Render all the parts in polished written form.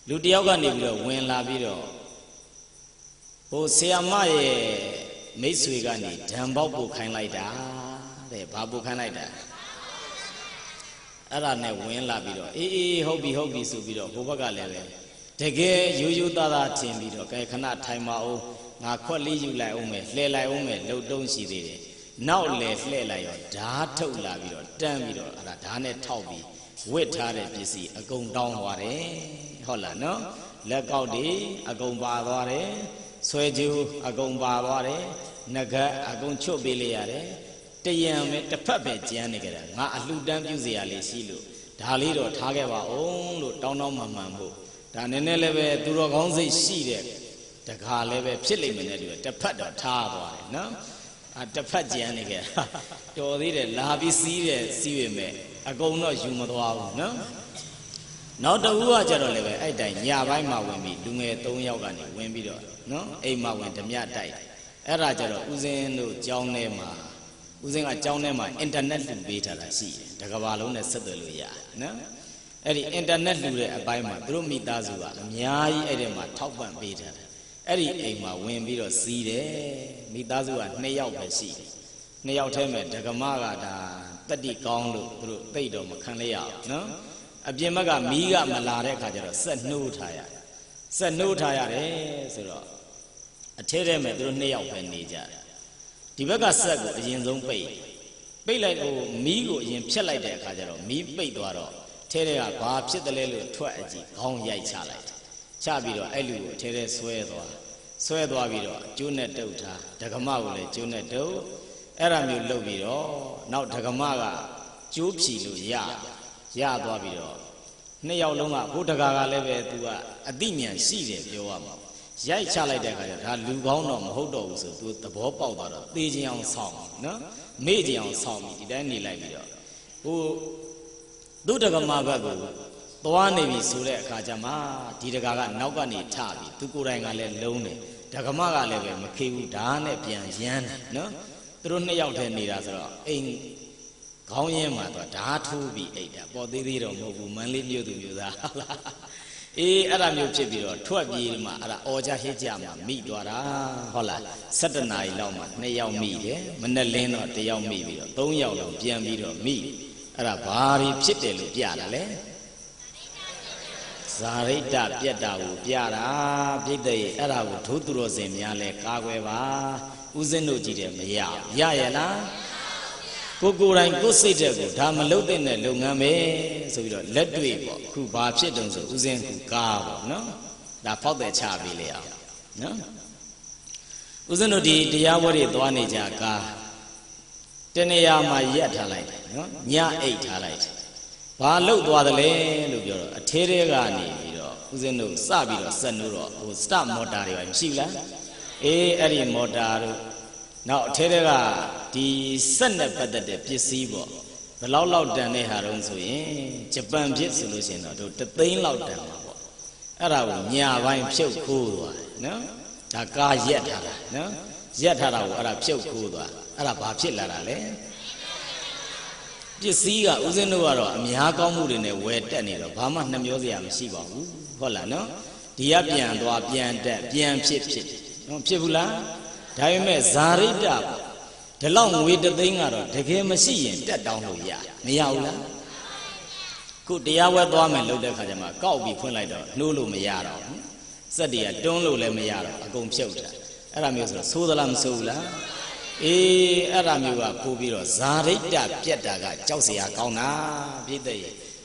လူတယောက်ကနေပြီးတော့ဝင်လာပြီးတော့ဟိုဆရာမရဲ့မိတ်ဆွေကနေဓာန်ပေါက်ပို့ခိုင်းလိုက်တာတဲ့ဘာပို့ခိုင်းလိုက်တာအဲ့ဒါနဲ့ဝင်လာပြီးတော့အေးဟုတ်ပြီဆိုပြီးတော့ဟိုဘက်ကလည်းပဲတကယ်ရိုးရိုးသားသားထင်ပြီးတော့ကဲခဏထိုင်ပါဦးငါခွက်လေးယူလိုက်အောင်မယ်လှဲလိုက်အောင်မယ်လှုပ်တုံးရှိသေးတယ်နောက်လေလှဲလိုက်ရောဓာတ်ထုတ်လာပြီးတော့တန်းပြီးတော့အဲ့ဒါဓာတ်နဲ့ထောက်ပြီးဝစ်ထားတဲ့ပစ္စည်းအကုန်တောင်းသွားတယ်ဟုတ်လားနော်လက်ကောက်တွေအကုန်ပါသွားတယ်ဆွဲကြိုးအကုန်ပါသွားတယ်ငကတ်အကုန်ချွတ်ပေးလိုက်ရတယ်တရံပဲတစ်ဖက်ပဲကျန်းနေကြတာငါအလှတန်းပြုเสียရလေးရှိလို့ဒါလေးတော့ထားခဲ့ပါအောင်လို့တောင်းမှန်ဖို့ဒါနည်းနည်းလည်းပဲသူတော်ကောင်းစိတ်ရှိတဲ့တခါလည်းပဲဖြစ်လိမ့်မယ်နဲ့တူတစ်ဖက်တော့ထားသွားတယ်နော်တစ်ဖက်ကျန်းနေကြတော်သေးတယ်လာပြီးစီးတယ်စီးရမယ်အကုန်တော့ယူမသွားဘူးနော်နောက်တစ်ဦးကကြတော့လည်းပဲအဲ့တိုင်ညပိုင်းမှာဝင်ပြီးလူငယ်3ယောက်ကနေဝင်ပြီးတော့နော်အိမ်မှာဝင်ဓမြတိုက်အဲ့ဒါကြတော့ဦးစင်းတို့ကျောင်းထဲမှာဦးစင်းကကျောင်းထဲမှာအင်တာနက်လှူပေးထားတာရှိတယ်တကဘာလုံးနဲ့ဆက်သွယ်လို့ရတယ်နော်အဲ့ဒီအင်တာနက်လှူတဲ့အပိုင်းမှာသူတို့မိသားစုကအများကြီးအဲ့ဒီမှာထောက်ပံ့ပေးထားတယ်အဲ့ဒီအိမ်မှာဝင်ပြီးတော့စီးတယ်မိသားစုက2ယောက်ပဲရှိတယ်2ယောက်ထဲမှာဒကမကဒါတတိကောင်းလို့သူတို့သိတော့မခံလိုက်ရအောင်နော်အပြင်ဘက်ကမီးကမလာတဲ့အခါကျတော့ဆက်နှိုးထားရတယ်ဆက်နှိုးထားရတယ်ဆိုတော့အထဲထဲမှာသူတို့2ယောက်ပဲနေကြတယ်ဒီဘက်ကဆက်ကိုအရင်ဆုံးပိတ်လိုက်ဟိုမီးကိုအရင်ဖြတ်လိုက်တဲ့အခါကျတော့မီးပိတ်သွားတော့ထဲထဲကဘာဖြစ်တယ်လဲလို့ထွက်အကြည့်ခေါင်းရိုက်ချလိုက်ချပြီးတော့အဲ့လူကိုထဲထဲဆွဲသွားပြီးတော့ကျိုးနဲ့တုပ်ထားဒကမကိုလည်းကျိုးနဲ့တုပ်အဲ့ဒါမျိုးလုပ်ပြီးတော့နောက်ဒကမကကျိုးဖြီလို့ရသွားပြီးတော့2ယောက်လုံးကဘုဒ္ဓဂါကလည်းပဲသူကအသိဉာဏ်ရှိတယ်ပြောရမှာရိုက်ချလိုက်တဲ့အခါကျဒါလူကောင်းတော့မဟုတ်တော့ဘူးဆိုသူသဘောပေါက်သွားတော့သေခြင်းအောင်ဆောင်းနော်မေ့ခြင်းအောင်ဆောင်းပြီးဒီတိုင်းနေလိုက်ပြီးတော့ဟိုသူဒကမဘက်ကိုသွားနေပြီဆိုတဲ့အခါကျမှဒီဒကာကနောက်ကနေထပြီးသူကိုယ်တိုင်ကလည်းလုံးတယ်ဒကမကလည်းပဲမခေဘူးဓာတ်နဲ့ပြန်ရမ်းတယ်နော်သူတို့2ယောက်တည်းနေတာဆိုတော့အိမ်ခေါင်းရင်းမှာတော့ဓာတ်ထိုးပြီးအိတ်တာပေါ်သေးသေးတော့မဟုတ်ဘူးမန်းလေးမြို့သူမြို့သားဟုတ်လားအေးအဲ့ဒါမျိုးဖြစ်ပြီးတော့ထွက်ပြေးမှအဲ့ဒါအော်ကြဟစ်ကြမှာမိသွားတာဟုတ်လား17နာရီလောက်မှ2ယောက်မိတယ်မနဲ့လင်းတော့1ယောက်မိပြီးတော့3ယောက်လောက်ပြန်ပြီးတော့မိအဲ့ဒါဘာတွေဖြစ်တယ်လို့ပြတာလဲဇာရိတ္တပြက်တာကိုပြတာပြိတ္တရဲ့အဲ့ဒါကိုဒုသူတော်စင်များလဲကာကွယ်ပါဥစဉ်တို့ကြည့်တယ်မရရဲ့လားကိုယ်တိုင်ကိုယ်စိတ်တဲ့ကိုဒါမလုပ်တဲ့လုပ်ငန်းပဲဆိုပြီးတော့လက်တွေ့ပေါ့ခုဘာဖြစ်တုံးဆိုဥစဉ်ကူကားပေါ့နော်ဒါဖောက်တဲ့ချပေးလေအောင်နော်ဥစဉ်တို့ဒီတရားဝဲတွေသွားနေကြကားတနေရာမှာရက်ထားလိုက်တယ်နော်ညအိတ်ထားလိုက်တယ်ဘာလုတ်သွားတယ်လဲလို့ပြောတော့အထဲထဲကနေပြီးတော့ဥစဉ်တို့စပြီးတော့ဆက်နိုးတော့ဟိုစတမော်တာတွေမရှိဘူးလားအေးအဲ့ဒီမော်တာတို့နောက်အထဲထဲကဒီစက်နဲ့ပတ်သက်တဲ့ပစ္စည်းပေါ့ဘယ်လောက်တန်တဲ့ဟာတုံးဆိုရင်ဂျပန်ဖြစ်ဆိုလို့ရှိရင်တော့တို့3သိန်းလောက်တန်မှာပေါ့အဲ့ဒါကိုညာပိုင်းဖြုတ်ခိုးသွားတယ်နော်ဒါကားရက်ထားတာနော်ရက်ထားတာကိုအဲ့ဒါဖြုတ်ခိုးသွားအဲ့ဒါဘာဖြစ်လာတာလဲပစ္စည်းကဦးဇင်းတို့ကတော့အများကောင်းမှုတွေနဲ့ဝယ်တက်နေတော့ဘာမှနှမျောစရာမရှိပါဘူးဟုတ်လားနော်ဒီကပြန်သွားပြန်တက်ပြန်ဖြစ်နော်ဖြစ်ဘူးလားဒါပေမဲ့ဇာရိတ္တဒီလောက်ငွေ3သိန်းကတော့တကယ်မရှိရင်တက်တောင်းလို့ရမရဘူးလားခုတရားဝဲသွားမယ်လို့တဲ့ခါကျမှကောက်ပြီးဖွင့်လိုက်တော့နှိုးလို့မရတော့ဘူးစက်တွေကတွန်းလို့လည်းမရတော့အကုန်ဖြုတ်တာအဲ့ဒါမျိုးဆိုတော့သိုးသလားမသိုးဘူးလားအေးအဲ့ဒါမျိုးကပို့ပြီးတော့ဇာရိတ္တပြက်တာကကြောက်စရာကောင်းတာပြည့်တဲ့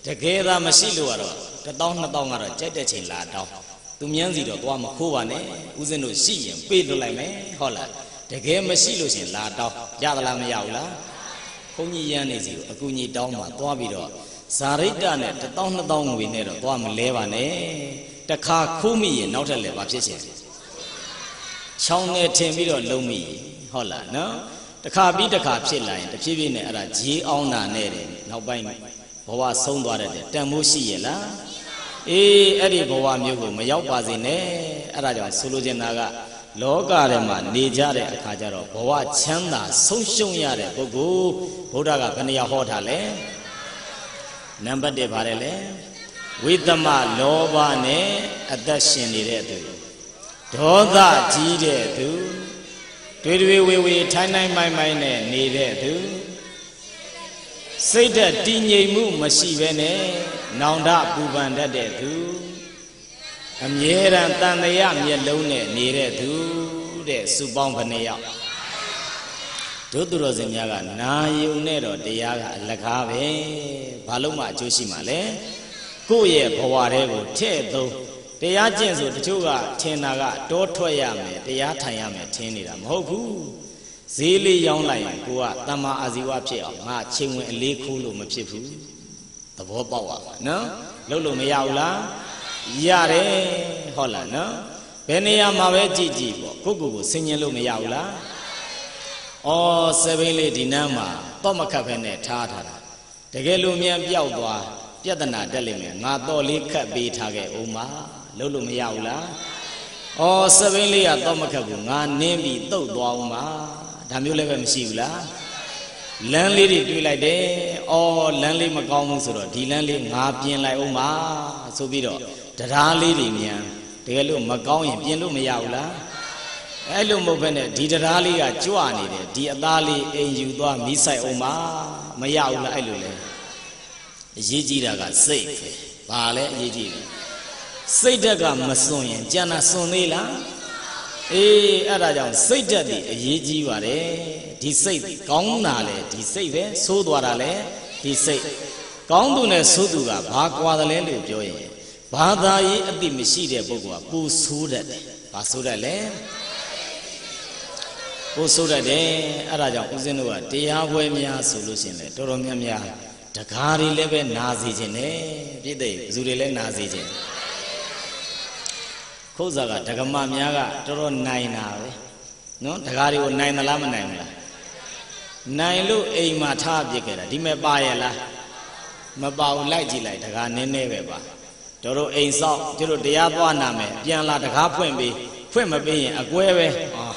တကယ်သာမရှိလို့ကတော့1000 2000ကတော့ကြိုက်တဲ့ချိန်လာတောင်းသူမြန်းစီတော့သွားမခိုးပါနဲ့ဦးဇင်းတို့ရှိရင်ပေးလွတ်လိုက်မယ်ဟုတ်လားတကယ်မရှိလို့ရှင်လာတောင်းရသလားမရဘူးလားဘုန်းကြီးရန်နေစီကိုအကူကြီးတောင်းမှာသွားပြီးတော့ဇာရိတ္တနဲ့1000 2000ငွေနဲ့တော့သွားမလဲပါနဲ့တခါခိုးမိရင်နောက်ထပ်လည်းဘာဖြစ်ရှင်ချောင်းနဲ့ထင်ပြီးတော့လုံးမိဟုတ်လားနော်တခါပြီးတခါဖြစ်လာရင်တဖြည်းဖြည်းနဲ့အဲ့ဒါဂျေးအောင်တာနဲ့တယ်နောက်ပိုင်းဘဝဆုံးသွားတဲ့တန်မိုးရှိရဲ့လားအေးအဲ့ဒီဘဝမျိုးကိုမရောက်ပါစေနဲ့အဲ့ဒါကြောင့်ဆိုလိုချင်တာကလောကထဲမှာနေကြတဲ့အခါကျတော့ဘဝချမ်းသာဆုံးရှုံးရတဲ့ပုဂ္ဂိုလ်ဘုရားကဘယ်နှယောက်ဟောထားလဲနံပါတ်1ပါတယ်လေ ဝိသမလောဘနဲ့အသက်ရှင်နေတဲ့သူဒေါသကြီးတဲ့သူတွေဝေထိုင်းမိုင်းနဲ့နေတဲ့သူစိတ်ဓာတ်တည်ငြိမ်မှုမရှိဘဲနဲ့နောင်တပူပန်တတ်တဲ့သူအမြဲတမ်းတန်တရားမျက်လုံးနဲ့နေတဲ့သူတဲ့စုပေါင်းဘယ်နှယောက်တို့သူတော်စင်များကနာယုံနဲ့တော့တရားကအလကားပဲဘာလို့မှအကျိုးရှိမှာလဲကိုယ့်ရဲ့ဘဝတွေကိုထဲ့သုံးတရားကျင့်ဆိုတချို့ကထင်တာကတောထွက်ရမယ်တရားထိုင်ရမယ်ထင်နေတာမဟုတ်ဘူးဈေးလေးရောင်းလိုက်ရင်ကိုကတမ္မာအာဇီဝဖြစ်အောင်ငါချိန်ဝင်အလေးခိုးလို့မဖြစ်ဘူးသဘောပေါက်ပါနော်လုပ်လို့မရဘူးလားရတယ်ဟုတ်လားနော်ဘယ်နေရာမှာပဲကြည့်ကြည့်ပေါ့ကိုကိုဆင်ញင်လို့မရဘူးလားအော်စပိန်လေးဒီနန်းမှာတော့မခတ်ဖဲနဲ့ထားတာတကယ်လို့မြန်ပြောက်သွားပြဿနာတက်လိမ့်မယ်ငါတော့လေးခတ်ပေးထားခဲ့ဦးမှာလုပ်လို့မရဘူးလားအော်စပိန်လေးကတော့မခတ်ဘူးငါနင်းပြီးတုတ်သွားဦးမှာဒါမျိုးလည်းပဲမရှိဘူးလားလမ်းလေးတွေတွေးလိုက်တယ်အော်လမ်းလေးမကောင်းဘူးဆိုတော့ဒီလမ်းလေးငါပြင်လိုက်ဦးမှာဆိုပြီးတော့တရားလေးတွေမြန်တကယ်လို့မကောင်းရင်ပြင်လို့မရဘူးလားအဲ့လိုမဟုတ်ဘဲနဲ့ဒီတရားလေးကကြွနေတယ်ဒီအသားလေးအိမ်ယူသွားမိဆိုင်အောင်မရဘူးလားအဲ့လိုလေအရေးကြီးတာကစိတ်ပဲဘာလဲအရေးကြီးတယ်စိတ်ဓာတ်ကမစွန့်ရင်ကြံတာစွန့်သေးလားအေးအဲ့ဒါကြောင့်စိတ်ဓာတ်ဒီအရေးကြီးပါတယ်ဒီစိတ်ကောင်းတာလေဒီစိတ်ပဲဆိုးသွားတာလေဒီစိတ်ကောင်းသူနဲ့ဆိုးသူကဘာကွာတယ်လဲလို့ပြောရင်ဘာသာရေးအသိမရှိတဲ့ပုဂ္ဂိုလ်ကပူဆိုးတတ်တယ်ဘာဆိုးတတ်လဲပူဆိုးတတ်တယ်အဲ့ဒါကြောင့်ဦးဇင်းတို့ကတရားပွဲများဆိုလို့ရှိရင်လေတော်တော်များများတကားတွေလည်းပဲနာစေခြင်းနဲ့ပြည့်တဲ့ဘယ်သူတွေလည်းနာစေခြင်းခုတ်စားကဒကမများကတော်တော်နိုင်တာပဲနော်ဒကာတွေကိုနိုင်သလားမနိုင်ဘူးလားနိုင်လို့အိမ်မှာထားပြစ်ခဲ့တာဒီမဲ့ပါရဲ့လားမပါဘူးလိုက်ကြည့်လိုက်ဒကာနည်းနည်းပဲပါတို့အိမ်ဆောက်တို့တရားသွားနာမယ်ပြန်လာဒကာဖွင့်ပေးဖွင့်မပေးရင်အကွဲပဲ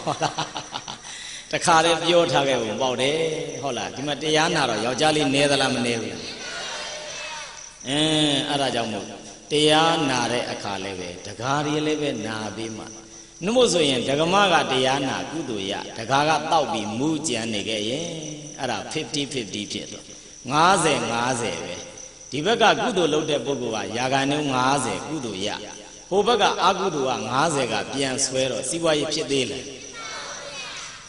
ဟုတ်လားတခါတည်းပြောထားခဲ့ဘူးပေါ့တယ်ဟုတ်လားဒီမှာတရားနာတော့ယောက်ျားလေးနည်းသလားမနည်းဘူးအဲ့ဒါကြောင့်မို့တရားနာတဲ့အခါလည်းပဲဒကာတွေလည်းပဲနာပြီးမှနှမို့ဆိုရင်ဒကမကတရားနာကုသိုလ်ရဒကာကတောက်ပြီးမူးကြံနေခဲ့ရင်အဲ့ဒါ50-50ဖြစ်တော့50-50ပဲဒီဘက်ကကုသိုလ်လုပ်တဲ့ပုဂ္ဂိုလ်ကရာဂန်နှုန်း50ကုသိုလ်ရဟိုဘက်ကအကုသိုလ်က50ကပြန်ဆွဲတော့စီးပွားရေးဖြစ်သေးလား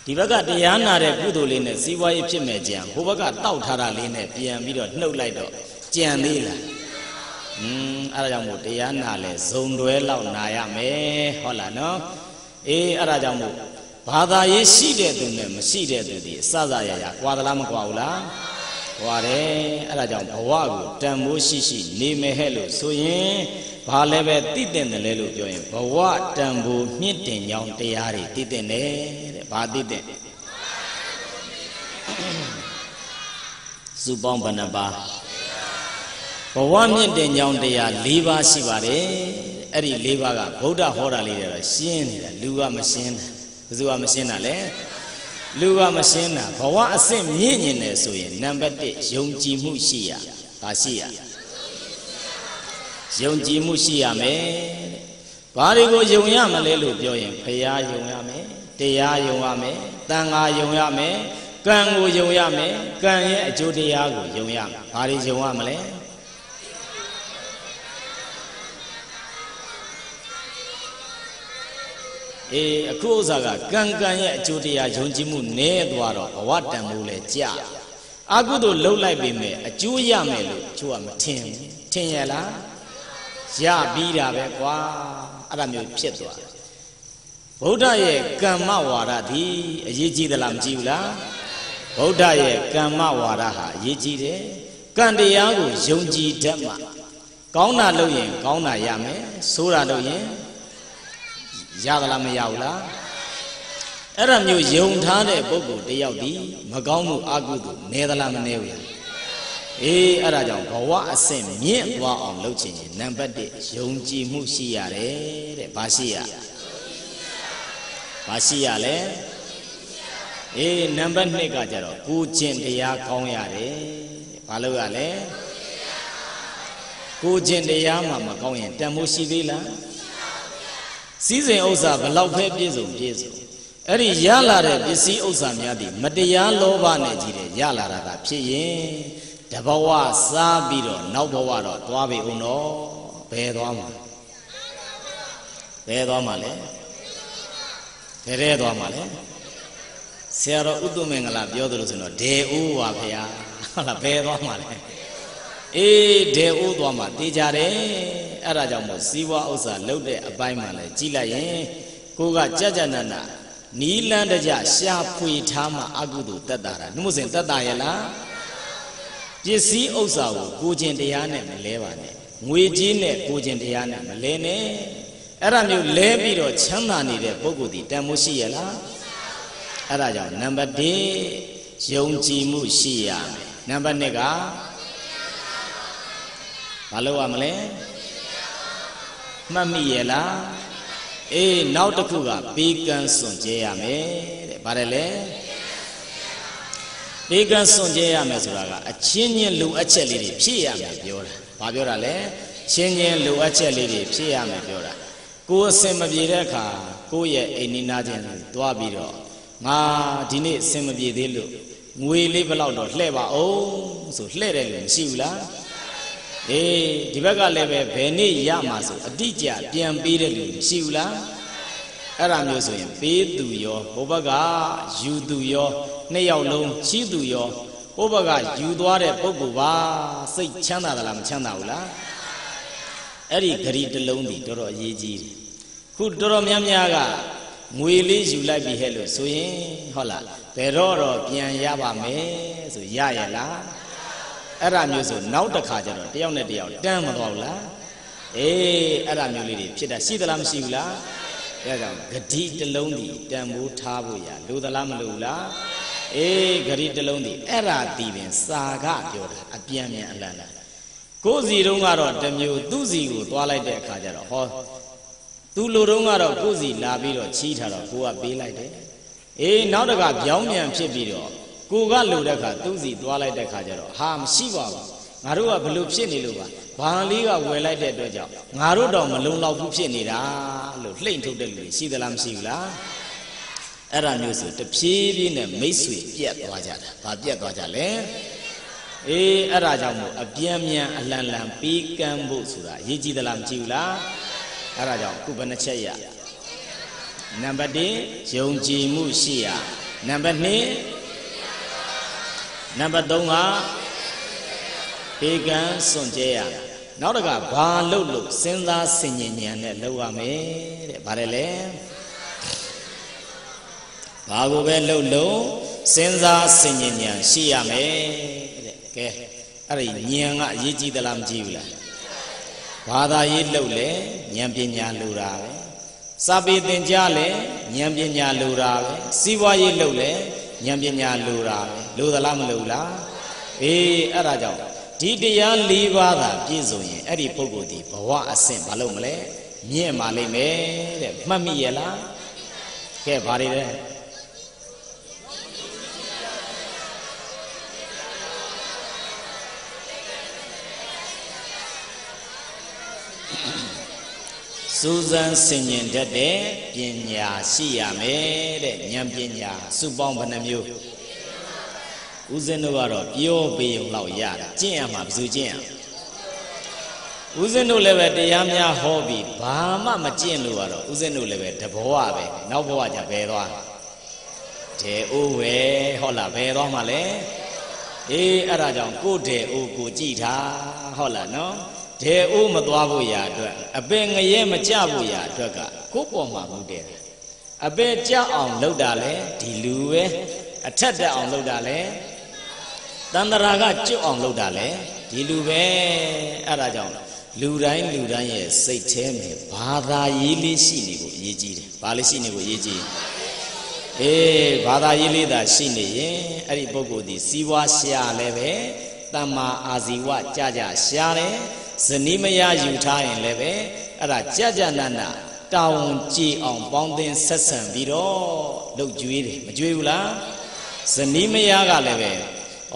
ဒီဘက်ကတရားနာတဲ့ကုသိုလ်လေးနဲ့စီးပွားရေးဖြစ်မဲ့ကြံဟိုဘက်ကတောက်ထားတာလေးနဲ့ပြန်ပြီးတော့နှုတ်လိုက်တော့ကြံသေးလားအဲ့ဒါကြောင့်မို့တရားနာလဲဇုံတွဲလောက်နာရမယ်ဟုတ်လားနော်အေးအဲ့ဒါကြောင့်မို့ဘာသာရေးရှိတဲ့သူနဲ့မရှိတဲ့သူဒီအစစရရကွာသလားမကွာဘူးလားကွာတယ်အဲ့ဒါကြောင့်ဘဝကိုတန်ဖိုးရှိနေမယ်ဟဲ့လို့ဆိုရင်ဘာလဲပဲသိတဲ့တယ်လဲလို့ပြောရင်ဘဝတန်ဖိုးမြင့်တင်ကြောင်းတရားတွေသိတဲ့တယ်တဲ့ဘာသိတဲ့စုပေါင်းဘယ်နှပါဘဝမြင့်တဲ့ညောင်တရား၄ပါးရှိပါတယ်အဲ့ဒီ၄ပါးကဗုဒ္ဓဟောတာလေးတွေတော့ရှင်းနေတာလူကမရှင်းတာဘယ်သူကမရှင်းတာလဲလူကမရှင်းတာဘဝအဆင့်မြင့်ညင်တယ်ဆိုရင်နံပါတ်1ယုံကြည်မှုရှိရဒါရှိရယုံကြည်မှုရှိရမယ်ဘာတွေကိုယုံရမလဲလို့ပြောရင်ဖရာယုံရမယ်တရားယုံရမယ်သံဃာယုံရမယ်ကံကိုယုံရမယ်ကံရဲ့အကျိုးတရားကိုယုံရမယ်ဘာတွေယုံရမလဲအခုဥစ္စာကကံရဲ့အကျိုးတရားယုံကြည်မှုနည်းသွားတော့ဘဝတန်ဖိုးလဲကြာအကုသို့လှုပ်လိုက်ပေမဲ့အကျိုးရမယ်လို့ချို့ကမထင်ဘူးထင်ရလားရပြီးတာပဲကွာအဲ့ဒါမျိုးဖြစ်သွားတယ်ဗုဒ္ဓရဲ့ကမ္မဝါဒသည်အရေးကြီးသလားမကြီးဘူးလားဗုဒ္ဓရဲ့ကမ္မဝါဒဟာအရေးကြီးတယ်ကံတရားကိုယုံကြည်တတ်မှကောင်းတာလုပ်ရင်ကောင်းတာရမယ်ဆိုးတာလုပ်ရင်ရသလားမရဘူးလားအဲ့ဒါမျိုးယုံထားတဲ့ပုဂ္ဂိုလ်တယောက်ဒီမကောင်းမှုအကုသို့နည်းသလားမနည်းဘူးလားအဲ့ဒါကြောင့်ဘဝအဆင့်မြင့်သွားအောင်လုပ်ချင်ရင်နံပါတ်1ယုံကြည်မှုရှိရတယ်တဲ့ဘာရှိရဘာရှိရလဲနံပါတ်2ကကြတော့ကိုကျင့်တရားကောင်းရတယ်ဘာလို့ရလဲ ကိုကျင်တရားမှမကောင်းရင်တန်မိုးရှိသေးလားစီးစိမ်ဥစ္စာဘလောက်ပဲပြည့်စုံအဲ့ဒီရလာတဲ့ပစ္စည်းဥစ္စာများသည်မတရားလောဘနဲ့ကြီးတယ်ရလာတာကဖြစ်ရင်တဘဝစားပြီးတော့နောက်ဘဝတော့သွားပြီဦးနော်ဘယ်သွားမှာလဲဘယ်သွားမှာလဲဆရာတော်ဥတ္တမင်္ဂလာပြောသလိုဆိုတော့ဒေအိုးပါဗျာဟုတ်လားဘယ်သွားမှာလဲအေးဒေအိုးသွားမှာတေးကြတယ်အဲ့ဒါကြောင့်မို့စီးပွားဥစ္စာလှုပ်တဲ့အပိုင်းမှာလဲကြီးလိုက်ရင်ကိုကကြကြနနနီးလန်းတကြရှာဖွေထားမှအကုသိုလ်တက်တာနှုတ်စဉ်တက်တာရဲ့လားပစ္စည်းဥစ္စာကိုကိုကျင်တရားနဲ့မလဲပါနဲ့ငွေကြေးနဲ့ကိုကျင်တရားနဲ့မလဲနဲ့အဲ့ဒါမျိုးလဲပြီးတော့ချမ်းသာနေတဲ့ပုဂ္ဂိုလ်ဒီတန်မိုးရှိရဲ့လားအဲ့ဒါကြောင့်နံပါတ်1ယုံကြည်မှုရှိရမယ်နံပါတ်2ကဘာလို့ရမလဲမှတ်မိရဲ့လားအေးနောက်တစ်ခုကပေးကမ်းစွန့်ကြဲရမယ်တဲ့ဗါတယ်လေပေးကမ်းစွန့်ကြဲရမယ်ဆိုတာကအချင်းချင်းလိုအပ်ချက်လေးတွေဖြည့်ရမယ်ပြောတာဘာပြောတာလဲချင်းချင်းလိုအပ်ချက်လေးတွေဖြည့်ရမယ်ပြောတာကိုယ်အစင်မပြေတဲ့အခါကိုယ့်ရဲ့အိမ်နီးနားချင်းတွားပြီးတော့ငါဒီနေ့အစင်မပြေသေးလို့ငွေလေးဘယ်လောက်တော့လှဲ့ပါအောင်ဆိုလှဲ့တယ်လို့မရှိဘူးလားအေးဒီဘက်ကလည်းပဲဘယ်နေ့ရမှာဆိုအတိအကျပြန်ပေးတယ်လို့မရှိဘူးလားအဲ့ဒါမျိုးဆိုရင်ပေးသူရောဟိုဘက်ကယူသူရောနှစ်ယောက်လုံးချီးသူရောဟိုဘက်ကယူသွားတဲ့ပုဂ္ဂိုလ်ပါစိတ်ချမ်းသာသလားမချမ်းသာဘူးလားအဲ့ဒီဂရီတစ်လုံးဒီတော်တော်အရေးကြီးတယ်ခုတော်တော်များများကငွေလေးယူလိုက်ပြီဟဲ့လို့ဆိုရင်ဟုတ်လားဘယ်တော့ပြန်ရပါမယ်ဆိုရရဲ့လားအဲ့ဒါမျိုးဆိုနောက်တစ်ခါကျတော့တယောက်နဲ့တယောက်တန်းမသွားဘူးလားအေးအဲ့ဒါမျိုးလေးတွေဖြစ်တာရှိသလားမရှိဘူးလားအဲဒါကြောင့်ဂတိတစ်လုံးဒီတန်ဖိုးထားဖို့ရလိုသလားမလိုဘူးလားအေးဂတိတစ်လုံးဒီအဲ့ဒါဒီပင်စာကပြောတာအပြန်မြန်အလန့်လားကိုယ်စီတုံးကတော့တမျိုးသူ့စီကိုသွားလိုက်တဲ့အခါကျတော့ဟောသူ့လိုတုံးကတော့ကိုယ်စီလာပြီးတော့ချီးထားတော့ကိုကပေးလိုက်တယ်အေးနောက်တကပြောင်းပြန်ဖြစ်ပြီးတော့ကိုကလိုတဲ့အခါသူ့စီသွားလိုက်တဲ့အခါကျတော့ဟာမရှိပါဘူးငါတို့ကဘလို့ဖြစ်နေလို့ပါဘာလေးကဝယ်လိုက်တဲ့အတွက်ကြောင့်ငါတို့တော့မလုံလောက်ဘူးဖြစ်နေတာလို့လှိမ့်ထုတ်တဲ့လူတွေရှိသလားမရှိဘူးလားအဲ့ဒါမျိုးဆိုတဖြည်းဖြည်းနဲ့မိတ်ဆွေပြက်သွားကြတာဘာပြက်သွားကြလဲအေးအဲ့ဒါကြောင့်မို့အပြန်မြန်အလန့်လန့်ပေးကမ်းဖို့ဆိုတာအရေးကြီးသလားမကြည့်ဘူးလားအဲ့ဒါကြောင့်ခုဘယ်နှချက်ရနံပါတ်1ယုံကြည်မှုရှိရနံပါတ်2နံပါတ်3ကပေးကမ်းစွန့်ကြဲရနောက်တကဘာလုပ်လို့စဉ်းစားဆင်ញဉဏ်နဲ့လုပ်ရမယ်တဲ့ဗါတယ်လေဘာကိုပဲလုပ်လို့စဉ်းစားဆင်ញဉဏ်ရှိရမယ်တဲ့ကဲအဲ့ဒီဉာဏ်ကအရေးကြီးသလားမကြည့်ဘူးလားဘာသာရေးလုပ်လဲဉာဏ်ပညာလိုတာပဲစာပေသင်ကြားလဲဉာဏ်ပညာလိုတာပဲစီးပွားရေးလုပ်လဲဉာဏ်ပညာလိုတာပဲလိုသလားမလိုလားအေးအဲ့ဒါကြောင့်ဒီတရား၄ပါးသာပြည့်စုံရင်အဲ့ဒီပုဂ္ဂိုလ်ဒီဘဝအဆင့်မလုပ်မလဲမြင့်ပါလိမ့်မယ်တဲ့မှတ်မိရဲ့လားကဲဘာတွေလဲစူးစမ်းဆင်ញင်တတ်တဲ့ပညာရှိရမယ်တဲ့ဉာဏ်ပညာစုပေါင်းဘယ်နှမျိုးဦးဇင်းတို့ကတော့ပြောပေးုံလောက်ရတယ်ကျင့်ရမှာဘယ်သူကျင့်ရဦးဇင်းတို့လည်းပဲတရားများဟောပြီးဘာမှမကျင့်လို့ကတော့ဦးဇင်းတို့လည်းပဲတဘောဝပဲနောက်ဘဝကျဘယ်သွားတဲ့အိုးပဲဟုတ်လားဘယ်သွားမှလဲအေးအဲ့ဒါကြောင့်ကိုတဲ့အိုးကိုကြည်ထားဟုတ်လားနော်တဲ့အိုးမသွားဖို့ရာအတွက်အပင်ငရဲမကြဖို့ရာအတွက်ကကိုယ့်ပေါ်မှာမူတယ်အပင်ကြအောင်လုပ်တာလဲဒီလူပဲအထက်တက်အောင်လုပ်တာလဲတန္တရာကကျွတ်အောင်လုပ်တာလဲဒီလူပဲအဲ့ဒါကြောင့်လူတိုင်းရဲ့စိတ်ထဲမှာဘာသာရေးလေးရှိနေဖို့အရေးကြီးတယ်ဘာလေးရှိနေဖို့အရေးကြီးအေးဘာသာရေးလေးသာရှိနေရင်အဲ့ဒီပုဂ္ဂိုလ်ဒီစီးပွားရှာလည်းပဲတမ္မာအာဇီဝကြရှာတယ်ဇနီးမယားယူထားရင်လည်းပဲအဲ့ဒါကြနာနာတောင်းကြည်အောင်ပေါင်းသင်းဆက်ဆံပြီးတော့လှုပ်ကြွေးတယ်မကြွေးဘူးလားဇနီးမယားကလည်းပဲ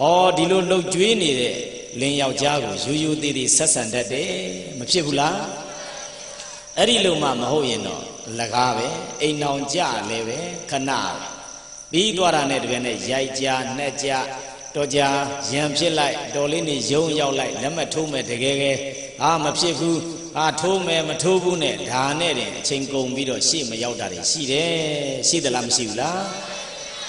ဩဒီလိုလှုပ်ကြွေးနေတဲ့ လင်းယောက်ျားကိုယူယူသေးသေးဆက်ဆံတတ်တယ်မဖြစ်ဘူးလားအဲ့ဒီလိုမှမဟုတ်ရင်တော့လကားပဲအိမ်အောင်ကြလည်းပဲခဏပြီးသွားတာနဲ့တပြည့်နဲ့ရိုက်ကြနှက်ကြတော်ကြရံဖြစ်လိုက်တော်လေးနေယုံရောက်လိုက်လက်မထိုးမဲ့တကယ်ကဲမဖြစ်ဘူးထိုးမယ်မထိုးဘူးနဲ့ဒါနဲ့တင်အချိန်ကုန်ပြီးတော့ရှေ့မရောက်တာတွေရှိတယ်ရှိသလားမရှိဘူးလား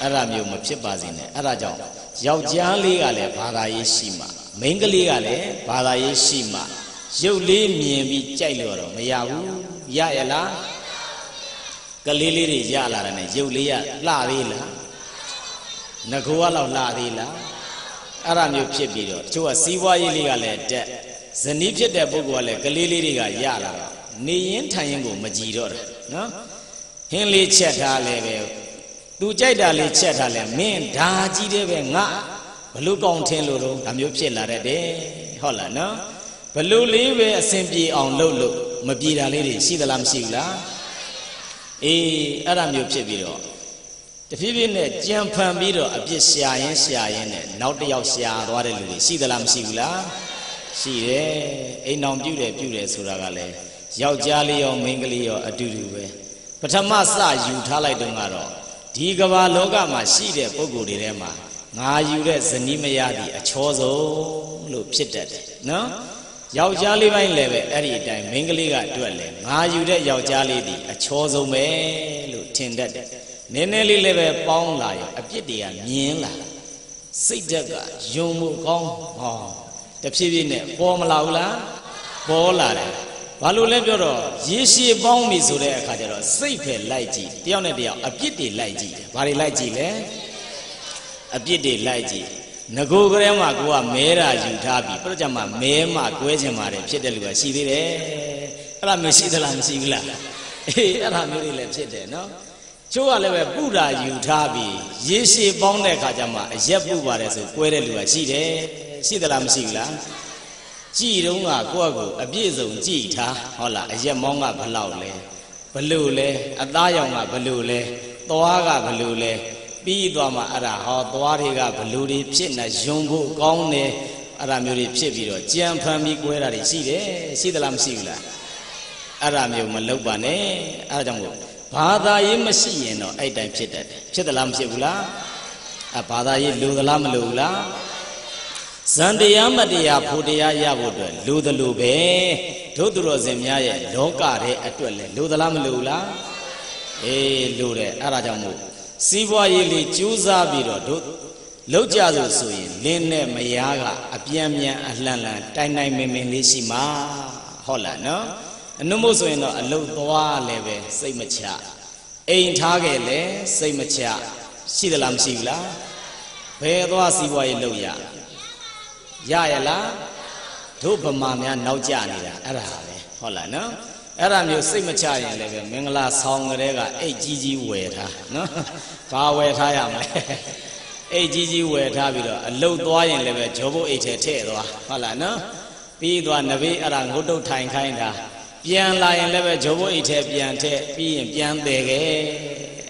အဲ့ဒါမျိုးမဖြစ်ပါစေနဲ့အဲ့ဒါကြောင့်ယောက်ျားလေးကလည်းဘာသာရေးရှိမှမိန်းကလေးကလည်းဘာသာရေးရှိမှရုပ်လေးမြင်ပြီးကြိုက်လို့တော့မရဘူးရရလားကလေးလေးတွေရလာတယ်နဲ့ရုပ်လေးရလှသေးလားငကိုကလောက်လှသေးလားအဲ့ဒါမျိုးဖြစ်ပြီးတော့တချို့ကစီးပွားရေးလေးကလည်းတက်ဇနီးဖြစ်တဲ့ပုဂ္ဂိုလ်ကလည်းကလေးလေးတွေကရလာတော့နေရင်ထိုင်ရင်ကိုမကြည်တော့တာနော်ဟင်းလေးချက်ထားလဲပဲသူကြိုက်တာလေးချက်ထားလဲမင်းဒါကြီးတယ်ပဲငါဘလို့ကောင်းထင်းလို့တော့ဒါမျိုးဖြစ်လာတတ်တယ်ဟုတ်လားနော်ဘလို့လေးပဲအစဉ်ပြေအောင်လုပ်လို့မပြေတာလေးတွေရှိသလားမရှိဘူးလားအေးအဲ့ဒါမျိုးဖြစ်ပြီးတော့တဖြည်းဖြည်းနဲ့ကြံဖန်ပြီးတော့အပြစ်ရှာရင်နဲ့နောက်တစ်ယောက်ရှာသွားတဲ့လူတွေရှိသလားမရှိဘူးလားရှိတယ်အိမ်အောင်ပြုတယ်ဆိုတာကလည်းယောက်ျားလေးရောမိန်းကလေးရောအတူတူပဲပထမစယူထားလိုက်တော့ကတော့ဒီကမ္ဘာလောကမှာရှိတဲ့ပုဂ္ဂိုလ်တွေထဲမှာငါယူတဲ့ဇနီးမယားဒီအချောဆုံးလို့ဖြစ်တတ်တယ်နော်ယောက်ျားလေးပိုင်းလည်းပဲအဲ့ဒီအတိုင်းမိန်းကလေးကအတွက်လဲငါယူတဲ့ယောက်ျားလေးဒီအချောဆုံးပဲလို့ထင်တတ်တယ်နည်းနည်းလေးလည်းပဲပေါင်းလာရောအပြစ်တွေကမြင်လာစိတ်ဓာတ်ကယုံမှုကောင်းတဖြည်းဖြည်းနဲ့ပေါ်မလာဘူးလားပေါ်လာတယ်ဘာလို့လဲပြောတော့ရေရှည်ပေါင်းပြီဆိုတဲ့အခါကျတော့စိတ်ပဲလိုက်ကြည့်တယောက်နဲ့တယောက်အပြစ်တွေလိုက်ကြည့်တယ်ဘာတွေလိုက်ကြည့်လဲအပြစ်တွေလိုက်ကြည့်ငကိုကလေးမှာကိုကမဲတာယူထားပြီပြတော့ကြမှာမဲမှကွဲချင်ပါတယ်ဖြစ်တဲ့လူကရှိသေးတယ်အဲ့ဒါမရှိသလားမရှိဘူးလားအေးအဲ့ဒါမျိုးတွေလည်းဖြစ်တယ်နော်ချိုးကလည်းပဲပုတာယူထားပြီးရေရှည်ပေါင်းတဲ့အခါကျမှအရက်ပုပါတယ်ဆိုကွဲတဲ့လူကရှိတယ်ရှိသလားမရှိဘူးလားကြည်တုံးကကိုယ့်ကိုအပြည့်စုံကြည်ထားဟုတ်လားအရက်မောင်းကဘလောက်လဲဘလို့လဲအသားရောင်ကဘလို့လဲသွားကဘလို့လဲပြီးသွားမှအဲ့ဒါသွားတွေကဘလို့တွေဖြစ်နေယုံဖို့ကောင်းတယ်အဲ့ဒါမျိုးတွေဖြစ်ပြီးတော့ကြံဖန်ပြီးကွဲတာတွေရှိတယ်ရှိသလားမရှိဘူးလားအဲ့ဒါမျိုးမလုပ်ပါနဲ့အဲ့ဒါကြောင့်မို့ဘာသာရေးမရှိရင်တော့အဲ့တိုင်းဖြစ်တတ်တယ်ဖြစ်သလားမဖြစ်ဘူးလားဘာသာရေးလိုသလားမလိုဘူးလားဇန်တရားမတရားဖို့တရားရဖို့အတွက်လိုသလိုပဲတို့သူတော်စင်များရဲ့လောကရဲ့အတွက်လဲလိုသလားမလိုဘူးလားအေးလိုတယ်အဲ့ဒါကြောင့်မို့စီးပွားရေးလေးကြိုးစားပြီးတော့တို့လောက်ကြဆိုရင်လင်းနဲ့မယားကအပြန်ပြန်အလှန်လှန်တိုင်တိုင်မင်မင်လေးရှိမှာဟုတ်လားနော်အနှုတ်မို့ဆိုရင်တော့အလုတ်သွားလည်းပဲစိတ်မချအိမ်ထားခဲ့လဲစိတ်မချရှိသလားမရှိဘူးလားဘယ်သွားစီးပွားရေးလုပ်ရရလားတို့ဗမာများနောက်ကျနေတာအဲ့ဒါပဲဟုတ်လားနော်အဲ့ဒါမျိုးစိတ်မချရင်လည်းပဲမင်္ဂလာဆောင်ကလေးကအိတ်ကြီးကြီးဝယ်ထားနော်ဘာဝယ်ထားရမလဲအိတ်ကြီးကြီးဝယ်ထားပြီးတော့အလုတ်သွားရင်လည်းပဲဂျောဘုတ်အိတ်ထဲထည့်သွားဟုတ်လားနော်ပြီးသွားနဘေးအဲ့ဒါငုတ်တုတ်ထိုင်ခိုင်းတာပြန်လာရင်လည်းပဲဂျောဘိုးအိတ်ထဲပြန်ထည့်ပြီးရင်ပြန်တယ်ခဲ့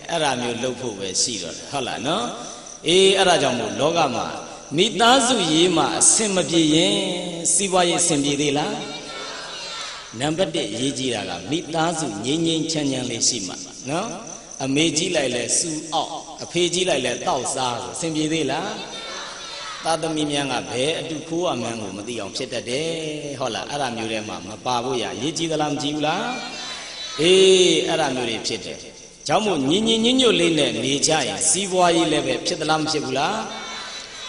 အဲ့ဒါမျိုးလုပ်ဖို့ပဲရှိတော့တယ်ဟုတ်လားနော်အေးအဲ့ဒါကြောင့်မို့လောကမှာမိသားစုရေးမှာအဆင်မပြေရင်စီးပွားရေးအဆင်ပြေသေးလားနံပါတ်1ရေးကြည့်တာကမိသားစုငြိမ်းငြိမ်းချမ်းချမ်းလေးရှိမှာနော်အမေကြီးလိုက်လဲစူအောက်အဖေကြီးလိုက်လဲတောက်စားဆိုအဆင်ပြေသေးလားသာသမီများကဘယ်အတူခိုးအမှန်းကိုမသိအောင်ဖြစ်တတ်တယ်ဟုတ်လားအဲ့ဒါမျိုးတွေမှာမပါဖို့ရရေးကြည့်သလားမကြည့်ဘူးလားအေးအဲ့ဒါမျိုးတွေဖြစ်တယ်ကြောင့်မို့ညင်ညွတ်လေးနဲ့နေကြရင်စီးပွားရေးလည်းပဲဖြစ်သလားမဖြစ်ဘူးလား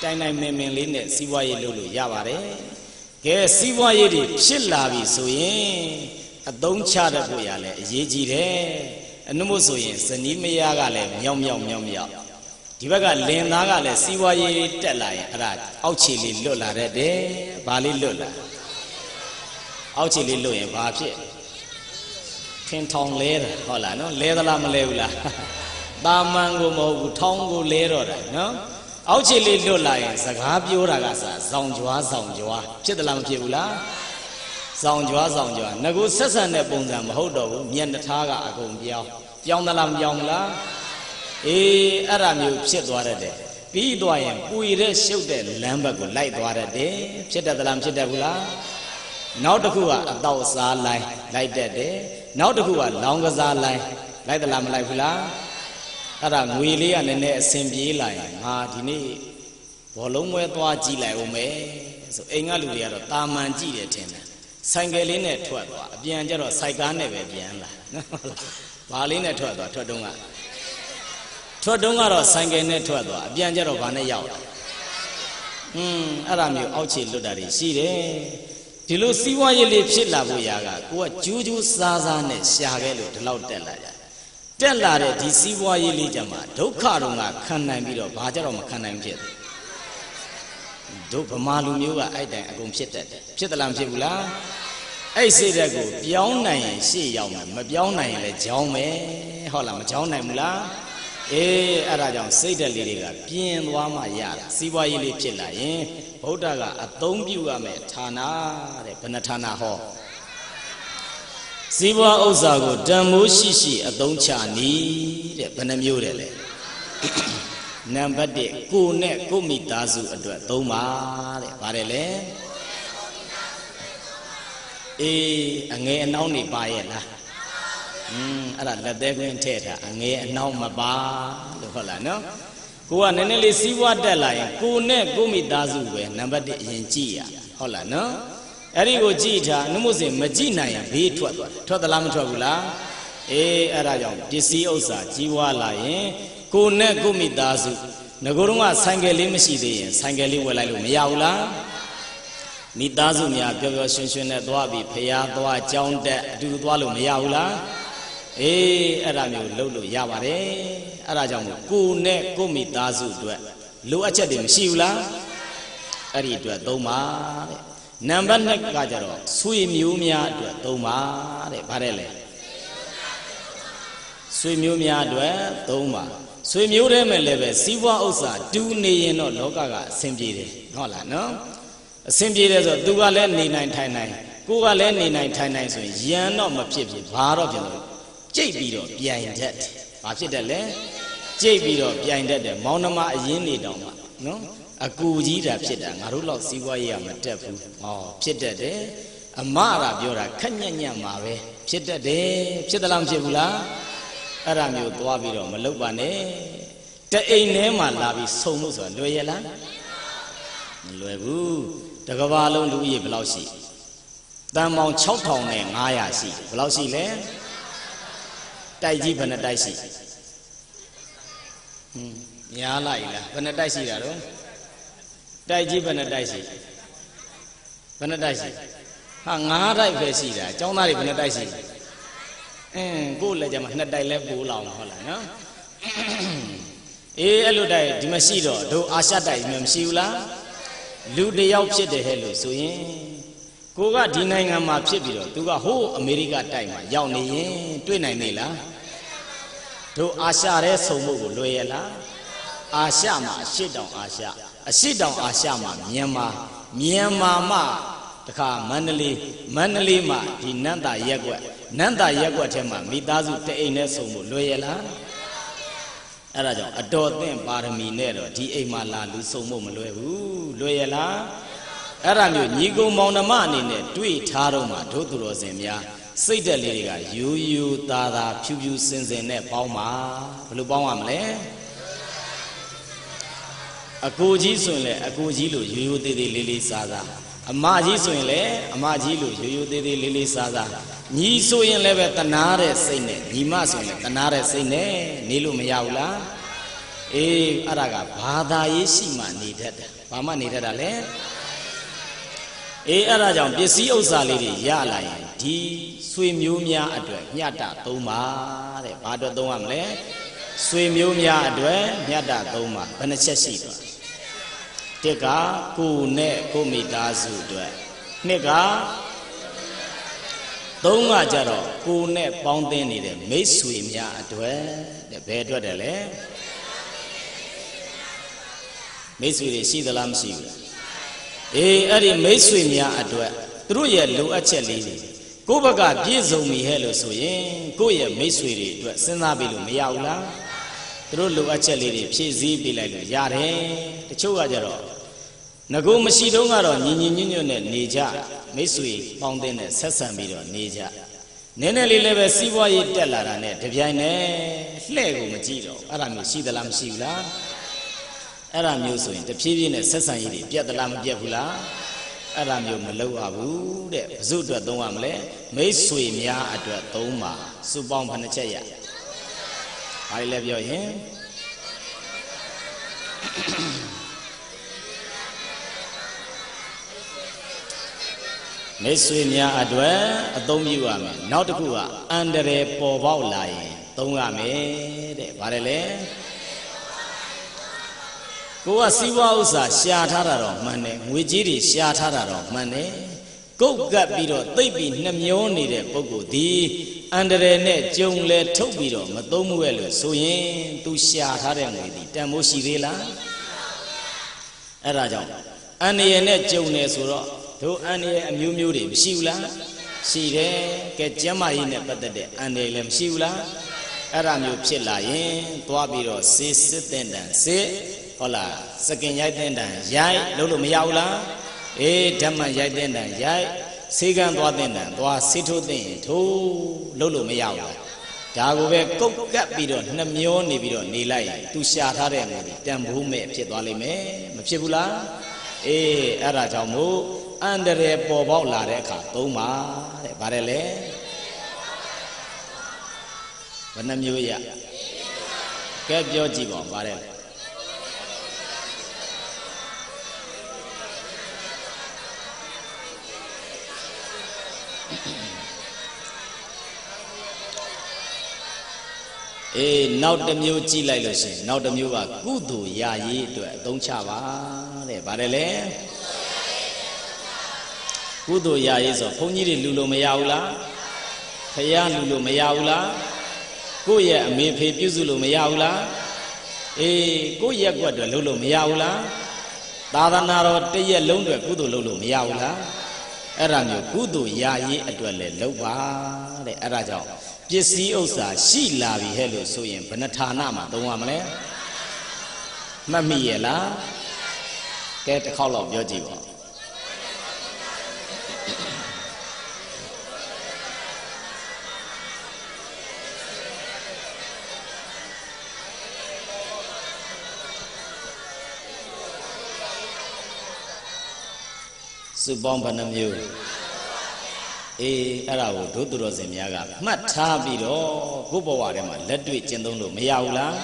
တိုင်တိုင်မင်မင်လေးနဲ့စီးပွားရေးလုပ်လို့ရပါတယ်ကဲစီးပွားရေးတွေဖြစ်လာပြီဆိုရင်အသုံးချတတ်ဖို့ရလဲအရေးကြီးတယ်အနှုတ်မို့ဆိုရင်ဇနီးမယားကလည်းမြောက်ဒီဘက်ကလင်သားကလည်းစီးပွားရေးတက်လာရင်အဲ့ဒါအောက်ခြေလေးလွတ်လာတတ်တယ်။ဘာလေးလွတ်လာအောက်ခြေလေးလွတ်ရင်ဘာဖြစ်ထင်ထောင်လဲတာဟုတ်လားနော်လဲသလားမလဲဘူးလားတာမန်ကိုမဟုတ်ဘူးထောင်းကိုလဲတော့တာနော်အောက်ခြေလေးလွတ်လာရင်စကားပြောတာကစားဇောင်ကြွားဖြစ်သလားမဖြစ်ဘူးလားဇောင်ကြွားငါကိုဆက်ဆံတဲ့ပုံစံမဟုတ်တော့ဘူးမျက်နှာထားကအကုန်ပြောင်းသလားမပြောင်းဘူးလားအေးအဲ့ဒါမျိုးဖြစ်သွားတတ်တယ် ပြီးသွားရင်ပူတဲ့ရှုပ်တဲ့လမ်းဘက်ကိုလိုက်သွားတတ်တယ်ဖြစ်တတ်သလားမဖြစ်တတ်ဘူးလားနောက်တစ်ခုကအတော့စားလိုက်တတ်တယ်နောက်တစ်ခုကလောင်ကစားလိုက်သလားမလိုက်ဘူးလားအဲ့ဒါငွေလေးကနည်းနည်းအဆင်ပြေးလာရင်ငါဒီနေ့ဘောလုံးပွဲသွားကြည့်လိုက်ဦးမယ်ဆိုအိမ်ကလူတွေကတော့တာမန်ကြည့်တယ်ထင်တယ်ဆိုင်ကယ်လေးနဲ့ထွက်သွားအပြန်ကျတော့စိုက်ကားနဲ့ပဲပြန်လာဘာလေးနဲ့ထွက်တုံးကတော့ဆိုင်ကယ်နဲ့ထွက်သွားအပြန်ကျတော့ဘာနဲ့ရောက်လာအဲ့ဒါမျိုးအောက်ခြေလွတ်တာတွေရှိတယ်ဒီလိုစီးပွားရေးလေးဖြစ်လာဖို့ရာကကိုကကျူးကျူးစားစားနဲ့ရှာခဲ့လို့ဒီလောက်တက်လာတဲ့ဒီစီးပွားရေးလေးကြမှာဒုက္ခတော့ကခံနိုင်ပြီးတော့ဘာကြတော့မခံနိုင်ဖြစ်တယ်ဒုဗမာလူမျိုးကအဲ့တိုင်အကုန်ဖြစ်တတ်တယ်ဖြစ်သလားမဖြစ်ဘူးလားအဲ့စိတ်ဓာတ်ကိုပြောင်းနိုင်ရင်ရှေ့ရောက်မယ်မပြောင်းနိုင်ရင်လည်းကြောင်းမယ်ဟုတ်လားမကြောင်းနိုင်ဘူးလားအဲ့ဒါကြောင့်စိတ်ဓာတ်လေးတွေကပြင်းသွားမှရတာစီးပွားရေးလေးဖြစ်လာရင်ဗုဒ္ဓကအသုံးပြုရမယ်ဌာနတဲ့ဘယ်နှဌာနဟောစီးပွားဥစ္စာကိုတန်မိုးရှိအသုံးချနည်းတဲ့ဘယ်နှမျိုးတဲ့လဲနံပါတ်1ကိုနဲ့ကိုမိသားစုအတွက်သုံးပါတဲ့ဗါတယ်လေအငယ်အနှောင်းနေပါရဲ့လားအဲ့ဒါလက်သေးခွင်းထည့်တာအငယ်အနှောင်းမပါလို့ဟုတ်လားနော်ကိုကနည်းနည်းလေးစီးပွားတက်လာရင်ကိုနဲ့ကိုမိသားစုပဲနံပါတ်1အရင်ကြည့်ရဟုတ်လားနော်အဲ့ဒီကိုကြည့်ထားနှုတ်မို့စင်မကြည့်နိုင်ရင်ဘေးထွက်သလားမထွက်ဘူးလားအဲ့ဒါကြောင့်ပစ္စည်းဥစ္စာကြီးပွားလာရင်ကိုနဲ့ကိုမိသားစုငကိုတော့ကဆိုင်ကယ်လေးမရှိသေးရင်ဆိုင်ကယ်လေးဝယ်လိုက်လို့မရဘူးလားမိသားစုများပျော်ပျော်ရွှင်ရွှင်နဲ့သွားပြီးဖျားသွားကြောင်းတက်အတူတူသွားလို့မရဘူးလားအဲ့ဒါမျိုးလုပ်လို့ရပါတယ်အဲ့ဒါကြောင့်ကိုနဲ့ကိုမိသားစုအတွက်လိုအပ်ချက်တွေမရှိဘူးလားအဲ့ဒီအတွက်သုံးပါတဲ့နံပါတ်2ကကြတော့ဆွေမျိုးများအတွက်သုံးပါတဲ့ဗါတယ်လေဆွေမျိုးများအတွက်သုံးပါဆွေမျိုးတည်းမဲ့လည်းပဲစီးပွားဥစ္စာတူနေရင်တော့လောကကအဆင်ပြေတယ်ဟုတ်လားနော်အဆင်ပြေတယ်ဆိုသူကလည်းနေနိုင်ထိုင်နိုင်ကိုကလည်းနေနိုင်ထိုင်နိုင်ဆိုရင်ရန်တော့မဖြစ်ဘာတော့ဖြစ်လို့ကြိတ်ပြီးတော့ပြိုင်တတ်တယ်ဘာဖြစ်တယ်လဲကြိတ်ပြီးတော့ပြိုင်တတ်တယ်မောင်နှမအရင်နေတောင်မှနော်အကူကြီးတာဖြစ်တာငါတို့လောက်စီးပွားရေးကမတက်ဘူးဖြစ်တတ်တယ်အမကပြောတာခက်ညံ့မှာပဲဖြစ်တတ်တယ်ဖြစ်သလားမဖြစ်ဘူးလားအဲ့ဒါမျိုးသွားပြီးတော့မလုပ်ပါနဲ့တအိမ်ထဲမှာလာပြီးဆုံလို့ဆိုတာလွယ်ရလားမလွယ်ဘူးတကဘာလုံးလူကြီးဘယ်လောက်ရှိတန်ပေါင်း6500ရှိဘယ်လောက်ရှိလဲတိုက်ကြီးဘယ်နှတိုက်ရှိများလိုက်လားဘယ်နှတိုက်ရှိတာတော့တိုက်ကြီးဘယ်နှတိုက်ရှိဘယ်နှတိုက်ရှိဟာ9တိုက်ပဲရှိတာကျောင်းသားတွေဘယ်နှတိုက်ရှိကိုယ်လည်းကြမှာ2တိုက်လဲပိုးလောင်ဟုတ်လားနော်အဲ့လိုတိုက်ဒီမရှိတော့တို့အာရှတိုက်မရှိဘူးလားလူတယောက်ဖြစ်တယ်ဟဲ့လို့ဆိုရင်ကိုကဒီနိုင်ငံမှာဖြစ်ပြီးတော့သူကဟိုးအမေရိကတိုက်မှာရောက်နေရင်တွေ့နိုင်နေလားတို့အာရှရဲဆုံမှုကိုလွယ်ရလားအာရှမှာအရှိတောင်အာရှမှာမြန်မာမှာတခါမန္တလေးမှာဒီနန္တာရက်ကွက်ထဲမှာမိသားစုတအိမ်နဲ့ဆုံမှုလွယ်ရလားအဲ့ဒါကြောင့်အတော်သင့်ပါရမီနဲ့တော့ဒီအိမ်မှာလာလူဆုံမှုမလွယ်ဘူးလွယ်ရလားအဲ့ဒါမျိုးညီကုံမောင်နှမအနေနဲ့တွေ့ထားတော့မှတို့သူတော်စင်များစိတ်တက်လေးတွေကယူယူသားဖြူဖြူစင်စင်နဲ့ပေါင်းပါဘယ်လိုပေါင်းရမလဲအကိုကြီးဆိုရင်လည်းအကိုကြီးလို့ယူယူသေးသေးလေးလေးစားစားအမကြီးဆိုရင်လည်းအမကြီးလို့ယူယူသေးသေးလေးလေးစားစားညီဆိုရင်လည်းပဲတနာတဲ့စိတ်နဲ့ညီမဆိုရင်လည်းတနာတဲ့စိတ်နဲ့နေလို့မရဘူးလားအဲ့ဒါကဘာသာရေးရှိမှနေတတ်တယ်ဘာမှနေတတ်တာလဲအဲ့ဒါကြောင့်ပစ္စည်းဥစ္စာလေးတွေရလာရင်ဒီဆွေမျိုးများအတွက်ညတသုံးပါတဲ့ဘာအတွက်သုံးရမလဲဆွေမျိုးများအတွက်ညတသုံးပါဘယ်နှချက်ရှိသွားတစ်ကကိုနဲ့ကိုမိသားစုအတွက်နှစ်ကသုံးကကြတော့ကိုနဲ့ပေါင်းသင်းနေတဲ့မိတ်ဆွေများအတွက်တဲ့ဘယ်အတွက်တယ်လဲမိတ်ဆွေတွေရှိသလားမရှိဘူးအဲ့ဒီမိတ်ဆွေများအတွက်သူတို့ရဲ့လိုအပ်ချက်လေးတွေကိုယ့်ဘက်ကပြည့်စုံပြီဟဲ့လို့ဆိုရင်ကိုယ့်ရဲ့မိတ်ဆွေတွေအတွက်စဉ်းစားပြီးလို့မရဘူးလား တို့လိုအပ်ချက်လေးတွေဖြည့်ဆည်းပေးလိုက်လို့ရတယ်တချို့ကကြတော့ငကိုမရှိတော့ကတော့ညီညီညွတ်ညွတ်နဲ့နေကြမိတ်ဆွေပေါင်းတဲ့နဲ့ဆက်ဆံပြီးတော့နေကြနည်းနည်းလေးလည်းပဲစီးပွားရေးတက်လာတာနဲ့တပြိုင်နက်လှဲ့ကိုမကြည့်တော့အဲ့ဒါမျိုးရှိသလားမရှိဘူးလားအဲ့ဒါမျိုးဆိုရင်တဖြည်းဖြည်းနဲ့ဆက်ဆံရေးတွေပြတ်သလားမပြတ်ဘူးလားအဲ့ဒါမျိုးမလုပ်ရဘူးတဲ့ဘယ်သူအတွက်သုံးရမလဲမိတ်ဆွေများအတွက်သုံးပါစုပေါင်းဘယ်နှချက်ရဘာလဲပြောရင်မိတ်ဆွေများအတွက်အသုံးပြုရမယ်နောက်တစ်ခုကအန္တရာယ်ပေါ်ပေါက်လာရင်သုံးရမယ်တဲ့ဘာလဲလဲကိုကစီးပွားဥစ္စာရှာထားတာတော့မှန်တယ်ငွေကြေးတွေရှာထားတာတော့မှန်တယ်ကုတ်ကပ်ပြီးတော့သိပ်ပြီးနှမျောနေတဲ့ပုဂ္ဂိုလ်ဒီအန္တရာယ်နဲ့ကြုံလဲထုတ်ပြီးတော့မသုံးမှုရဲ့လို့ဆိုရင်သူရှာထားတဲ့ငွေဒီတန်ဖိုးရှိသေးလားအဲ့ဒါကြောင့်အန္တရာယ်နဲ့ကြုံနေဆိုတော့တို့အန္တရာယ်အမျိုးမျိုးတွေမရှိဘူးလားရှိတယ်ကဲကျမ်းမာရေးနဲ့ပတ်သက်တဲ့အန္တရာယ်လည်းမရှိဘူးလားအဲ့ဒါမျိုးဖြစ်လာရင်သွားပြီးတော့စေစစ်တဲ့တန်စစ်ဟုတ်လားစကင်ရိုက်တဲ့တန်ရိုက်လို့မရဘူးလားအေးဓမ္မရိုက်တဲ့တန်ရိုက်စေကံသွားတဲ့တန်သွားစေထိုးတဲ့ထိုးလို့မရဘူးလားဒါကိုပဲကုတ်ကပ်ပြီးတော့နှမျောနေပြီးတော့နေလိုက်ရင်သူရှာထားတဲ့ငွေတန်ဖိုးမဲ့ဖြစ်သွားလိမ့်မယ်မဖြစ်ဘူးလားအေးအဲ့ဒါကြောင့်မို့အန္တရာယ်ပေါ်ပေါက်လာတဲ့အခါသုံးပါတဲ့ဗါတယ်လေဘယ်နှမျိုးရကဲပြောကြည့်ပါဗါတယ်အေးနောက်တစ်မျိုးကြည့်လိုက်လို့ရှိရင်နောက်တစ်မျိုးကကုသိုလ်ရာရေးအတွက်အသုံးချပါတဲ့ဗါတယ်လေကုသိုလ်ရာရေးဆိုဘုန်းကြီးတွေလူလို့မရဘူးလားဖယားလူလို့မရဘူးလားကိုယ့်ရဲ့အမေဖေပြုစုလို့မရဘူးလားအေးကိုယ့်ရဲ့ကွက်တွေလုပ်လို့မရဘူးလားသာသနာတော်တရက်လုံးတွေကုသိုလ်လုပ်လို့မရဘူးလားအဲ့ဒါမျိုးကုသိုလ်ရာရေးအတွက်လည်းလုပ်ပါတဲ့အဲ့ဒါကြောင့်ပစ္စည်းဥစ္စာရှိလာပြီဟဲ့လို့ဆိုရင်ဘယ်နှဌာနမှာသုံးရမလဲမှတ်မိရဲ့လားကဲတစ်ခေါက်လောက်ပြောကြည့်ပါစုပေါင်းဘယ်နှမျိုးအေးအဲ့ဒါကိုဒုသူတော်စင်များကမှတ်ထားပြီးတော့ကိုယ့်ဘဝထဲမှာလက်တွေ့ကျင့်သုံးလို့မရဘူးလား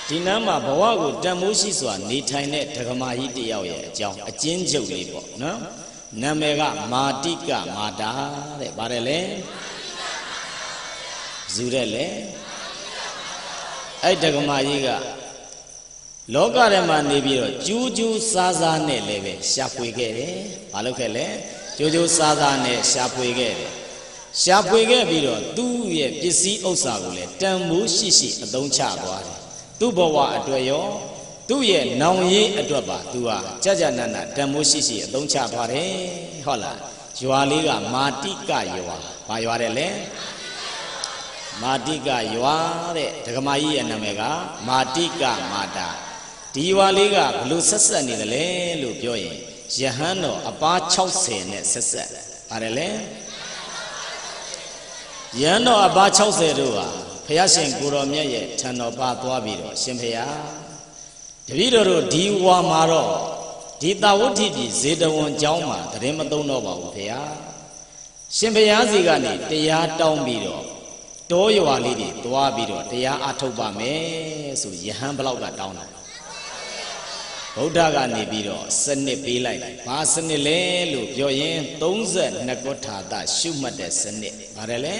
ဒီနားမှာဘဝကိုတန်မိုးရှိစွာနေထိုင်တဲ့ဒကမာကြီးတယောက်ရဲ့အကြောင်းအကျဉ်းချုပ်လေးပေါ့နော်နာမည်ကမာတိကမာတာတဲ့ဗါတယ်လေဇူတဲ့လေအဲ့ဒကမာကြီးကလောကထဲမှာနေပြီးတော့ကျူးကျူးစားစားနဲ့လည်းပဲရှာဖွေခဲ့တယ်။ဘာလုပ်ခဲ့လဲ။ကျူးကျူးစားစားနဲ့ရှာဖွေခဲ့တယ်။ရှာဖွေခဲ့ပြီးတော့သူ့ရဲ့ပစ္စည်းဥစ္စာကိုလည်းတန်ဖိုးရှိရှိအသုံးချသွားတယ်။သူ့ဘဝအတွက်ရောသူ့ရဲ့နောင်ရေးအတွက်ပါသူဟာကြာကြာနာနာတန်ဖိုးရှိရှိအသုံးချသွားတယ်။ဟုတ်လား။ရွာလေးကမာတိကရွာ။ဘာရွာတဲ့လဲ။မာတိကရွာတဲ့ဒကမာကြီးရဲ့နာမည်ကမာတိကမာတာဒီရွာလေးကဘလို့ဆက်ဆက်နေတယ်လဲလို့ပြောရင်ယဟန်တော်အပါ60နဲ့ဆက်ဆက်ပါတယ်လေယဟန်တော်အပါ60တို့ဟာဘုရားရှင်ကိုတော်မြတ်ရဲ့ထံတော်ပါသွားပြီးတော့ရှင်ဘုရားတပည့်တော်တို့ဒီဝါမှာတော့ဒီတာဝဋ္ဌိပြည်ဇေတဝန်ကျောင်းမှာတရင်မသုံးတော့ပါဘူးဘုရားရှင်ဘုရားစီကနေတရားတောင်းပြီးတော့တောရွာလေးတွေသွားပြီးတော့တရားအထုတ်ပါမယ်ဆိုယဟန်ဘလောက်ကတောင်းတာဗုဒ္ဓကနေပြီးတော့စနစ်ပေးလိုက်ဘာစနစ်လဲလို့ပြောရင်32ကုဋ္ဌာတရှုမှတ်တဲ့စနစ်ပါတယ်လေ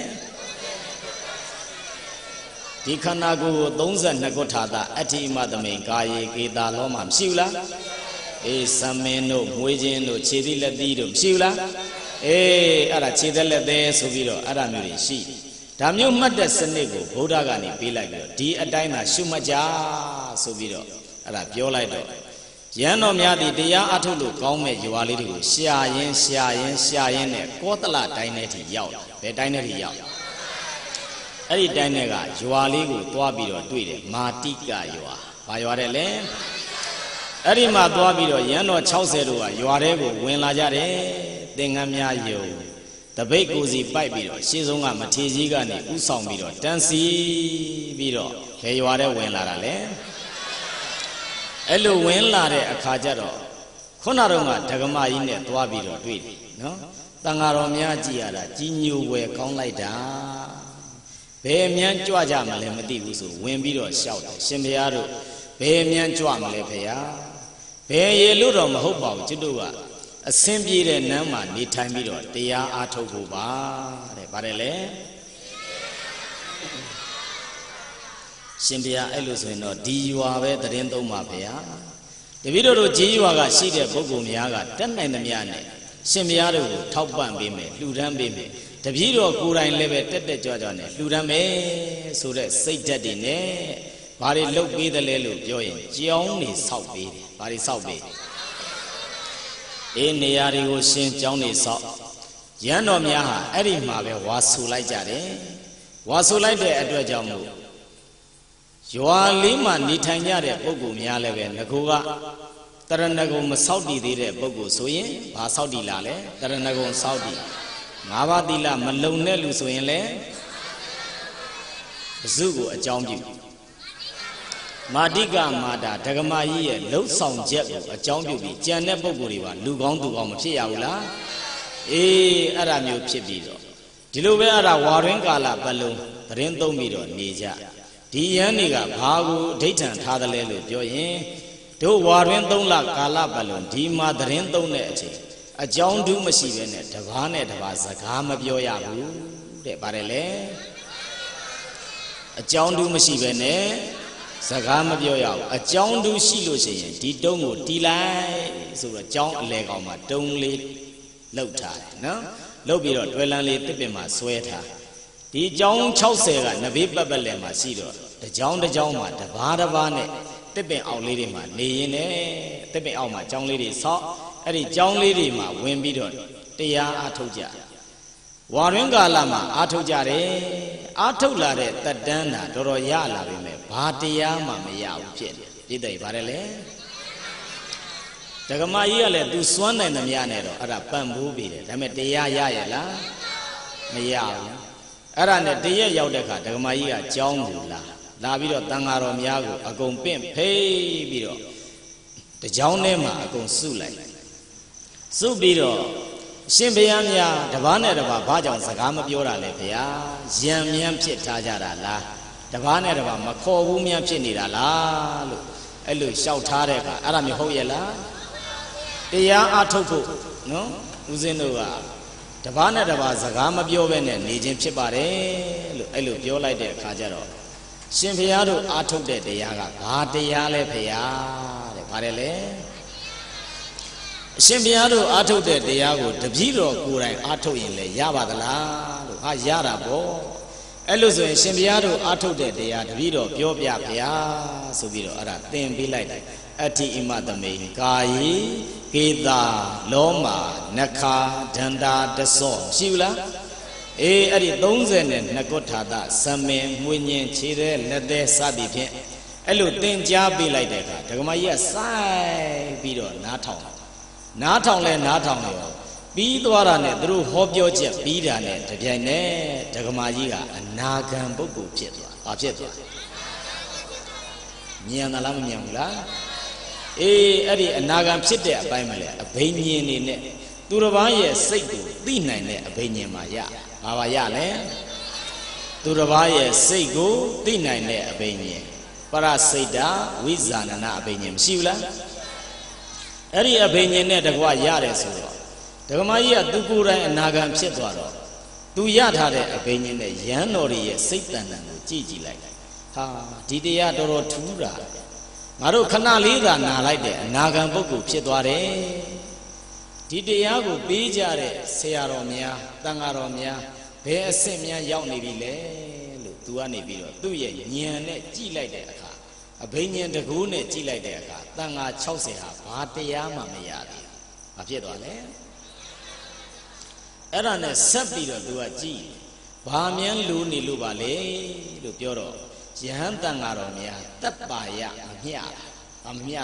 ဒီခန္ဓာကိုယ်ကို32ကုဋ္ဌာတအဋ္ဌိမသမိန်ကာယေကေတာလောမှာမရှိဘူးလားအေးသမင်းတို့မွေးခြင်းတို့ခြေသီးလက်သီးတို့မရှိဘူးလားအေးအဲ့ဒါခြေသက်လက်သေးဆိုပြီးတော့အဲ့ဒါမျိုးတွေရှိဒါမျိုးမှတ်တဲ့စနစ်ကိုဗုဒ္ဓကနေပေးလိုက်ပြီးတော့ဒီအတိုင်းသာရှုမှတ်ကြဆိုပြီးတော့အဲ့ဒါပြောလိုက်တော့ရန်တော်များသည်တရားအထုတ်လို့ကောင်းမဲ့ရွာလေးတွေကိုရှာရင်နဲ့ကောသလတိုင်းထဲထိရောက်ဘယ်တိုင်းထဲထိရောက် အဲ့ဒီတိုင်းနဲ့ကရွာလေးကိုသွားပြီးတော့တွေ့တယ်မာတိကရွာဘာရွာတဲ့လဲအဲ့ဒီမှာသွားပြီးတော့ရန်တော်60တို့ကရွာထဲကိုဝင်လာကြတယ်သင်္ကန်းများယုံတပိတ်ကိုစီပိုက်ပြီးတော့ရှေ့ဆုံးကမထေကြီးကနေဥဆောင်ပြီးတော့တန်းစီပြီးတော့ခေရွာထဲဝင်လာတာလေအဲ့လိုဝင်လာတဲ့အခါကျတော့ခုနတော့ကဒကမကြီးနဲ့သွားပြီးတော့တွေ့တယ်နော်တန်ဃာတော်များကြည်ရတာကြီးညိုဝယ်ကောင်းလိုက်တာဘယ်မြန်းကြွကြမလဲမသိဘူးဆိုဝင်ပြီးတော့ရှောက်တယ်ရှင်ဘုရားတို့ဘယ်မြန်းကြွမလဲဖေဟာဘယ်ရေလို့တော့မဟုတ်ပါဘူးကျွတ်တို့ကအစင်းပြေးတဲ့နန်းမှာနေထိုင်ပြီးတော့တရားအားထုတ်ဖို့ပါတဲ့ဗါတယ်လေရှင်ဘုရားအဲ့လိုဆိုရင်တော့ဒီရွာပဲသတင်းသုံးပါဖေဟာတပည့်တော်တို့ကြီးရွာကရှိတဲ့ပုဂ္ဂိုလ်များကတက်နိုင်သမျှနဲ့ရှင်ဘုရားတို့ကိုထောက်ပံ့ပေးမယ်လှူဒန်းပေးမယ်တပည့်တော်ကိုယ်တိုင်လည်းပဲတက်တက်ကြွကြွနဲ့လှူဒန်းမယ်ဆိုတဲ့စိတ်ဓာတ်တွေနဲ့ဘာတွေလုပ်ပေးတယ်လဲလို့ပြောရင်ကြောင်းနေဆောက်ပေးတယ်ဘာတွေဆောက်ပေးအေးနေရာတွေကိုရှင်းကြောင်းနေဆောက်ရန်တော်များဟာအဲ့ဒီမှာပဲဝါဆူလိုက်ကြတယ်ဝါဆူလိုက်တဲ့အတွက်ကြောင့်မို့ရွာလေးမှာနေထိုင်ကြတဲ့ပုဂ္ဂိုလ်များလည်းပဲငကိုကတရဏဂုံမဆောက်တည်သေးတဲ့ပုဂ္ဂိုလ်ဆိုရင်ဘာဆောက်တည်လာလဲတရဏဂုံဆောက်တည်၅ပါးသီလမလုံတဲ့လူဆိုရင်လည်းဘု ကိုအကြောင်းပြုမာတိကမာတာဒဂမကြီးရဲ့လှုပ်ဆောင်ချက်ကိုအကြောင်းပြုပြီးကြံတဲ့ပုဂ္ဂိုလ်တွေပါလူကောင်းသူကောင်းမဖြစ်ရဘူးလားအေးအဲ့ဒါမျိုးဖြစ်ပြီးတော့ဒီလိုပဲအဲ့ဒါဝါရင်းကာလပတ်လုံးသတင်းသုံးပြီးတော့နေကြဒီယန်းတွေကဘာကိုအဋိဋ္ဌံထားတယ်လဲလို့ပြောရင်တို့ဝါရင်း3လကာလပတ်လုံးဒီမှာသတင်းသုံးတဲ့အချိန်အကြောင်းတူးမရှိပဲနဲ့တပားနဲ့တပားစကားမပြောရဘူးတဲ့ပါတယ်လေအကြောင်းတူးမရှိပဲနဲ့စကားမပြောရဘူးအကြောင်းတူးရှိလို့ရှိရင်ဒီတုံးကိုတီးလိုက်ဆိုတော့ကြောင်းအလဲကောင်မှာတုံးလေးလှုပ်ထားတယ်နော်လှုပ်ပြီးတော့တွဲလန်းလေးတစ်ပင်မှာဆွဲထားဒီကြောင်း60ကနဘေးပတ်ပတ်လည်မှာရှိတော့တကြောင်းတစ်ကြောင်းမှာတပားတစ်ပါးနဲ့တစ်ပင်အောက်လေးတွေမှာနေရင်နဲ့တစ်ပင်အောက်မှာကြောင်းလေးတွေဆောက်အဲ့ဒီကြောင်းလေးတွေမှာဝင်ပြီးတော့တရားအားထုတ်ကြဝါရင်းကာလမှာအားထုတ်ကြတယ်အားထုတ်လာတဲ့တတန်းတာတော်တော်ရလာပြီမဲ့ဘာတရားမှမရဘူးဖြစ်တယ်ပြည့်တယ်ဗါတယ်လေဒကမကြီးကလည်းသူစွမ်းနိုင်သမျှနဲ့တော့အဲ့ဒါပံ့ပိုးပြီးတယ်ဒါပေမဲ့တရားရရဲ့လားမရဘူးအဲ့ဒါနဲ့တရက်ရောက်တဲ့အခါဒကမကြီးကကြောင်းကိုလာပြီးတော့တန်ဃာတော်များကိုအကုန်ပင့်ဖိတ်ပြီးတော့တကြောင်းထဲမှာအကုန်စုလိုက်စုပြီးတော့ရှင်ဘုရားများတပားနဲ့တပားဘာကြောင့်စကားမပြောတာလဲဗျာယံမြန်းဖြစ်ထားကြတာလားတပားနဲ့တပားမခေါ်ဘူးများဖြစ်နေတာလားလို့အဲ့လိုလျှောက်ထားတဲ့အခါအဲ့ဒါမျိုးဟုတ်ရဲ့လားတရားအားထုတ်ဖို့နော်ဦးဇင်းတို့ကတပားနဲ့တပားစကားမပြောဘဲနဲ့နေခြင်းဖြစ်ပါတယ်လို့အဲ့လိုပြောလိုက်တဲ့အခါကျတော့ရှင်ဘုရားတို့အားထုတ်တဲ့တရားကဘာတရားလဲဖေယားတဲ့ဘာတယ်လဲအရှင်ဘုရားတို့အားထုတ်တဲ့တရားကိုတပည့်တော်ကိုယ်တိုင်အားထုတ်ရင်လည်းရပါသလားလို့ဟာရတာပေါ့အဲ့လိုဆိုရင်ရှင်ဘုရားတို့အားထုတ်တဲ့တရားတပည့်တော်ပြောပြဗျာဆိုပြီးတော့အဲ့ဒါသင်ပေးလိုက်တယ်အဋ္ဌိဣမသမိန်ကာယေကေတာလောမာနခာဒန္တာတဆောရှိဘူးလားအေးအဲ့ဒီ32ကုဋ္ဌာတဇမင်မွေညင်ခြေတဲ့လက်သေးစသည်ဖြင့်အဲ့လိုသင်ကြားပေးလိုက်တဲ့အခါဒကမကြီးကစိုက်ပြီးတော့နားထောင်လဲနားထောင်ရောပြီးသွားတာနဲ့သူတို့ဟောပြောချက်ပြီးတာနဲ့တပြိုင်နက်ဒကမကြီးကအနာဂံပုဂ္ဂိုလ်ဖြစ်သွား။ဘာဖြစ်သွား။ဉာဏ်သလားမဉာဏ်ဘူးလား။အေးအဲ့ဒီအနာဂံဖြစ်တဲ့အပိုင်းမှာလေအဘိညာဉ်နေနဲ့သူတစ်ပါးရဲ့စိတ်ကိုသိနိုင်တဲ့အဘိညာဉ်မှာရ။ဘာပါရလဲ။သူတစ်ပါးရဲ့စိတ်ကိုသိနိုင်တဲ့အဘိညာဉ်ပရစိတ်တာဝိဇာဏနာအဘိညာဉ်မရှိဘူးလား။အဲ့ဒီအဘိညာဉ်နဲ့တကွရတယ်ဆိုတော့ဒကမကြီးကသူကိုယ်တိုင်အနာဂံဖြစ်သွားတော့သူရထားတဲ့အဘိညာဉ်နဲ့ရန်တော်ရဲ့စိတ်တန်တန်ကိုကြည့်လိုက်ဟာဒီတရားတော်တော်ထူးတာငါတို့ခဏလေးသာနာလိုက်တဲ့အနာဂံပုဂ္ဂိုလ်ဖြစ်သွားတယ်ဒီတရားကိုပေးကြတဲ့ဆရာတော်များတန်ဃာတော်များဘယ်အဆင့်များရောက်နေပြီလဲလို့သူကနေပြီးတော့သူ့ရဲ့ဉာဏ်နဲ့ကြည့်လိုက်တဲ့အခါအဘိညာဉ်တကူနဲ့ကြည့်လိုက်တဲ့အခါတန်ဃာ60ဟာဘာတရားမှမရသေးဘူး။ဘာဖြစ်သွားလဲ။အဲ့ဒါနဲ့ဆက်ပြီးတော့သူကကြည့် Bamian Luni Lubale, Lupioro, Yantangaromia, Tapaya, Amia,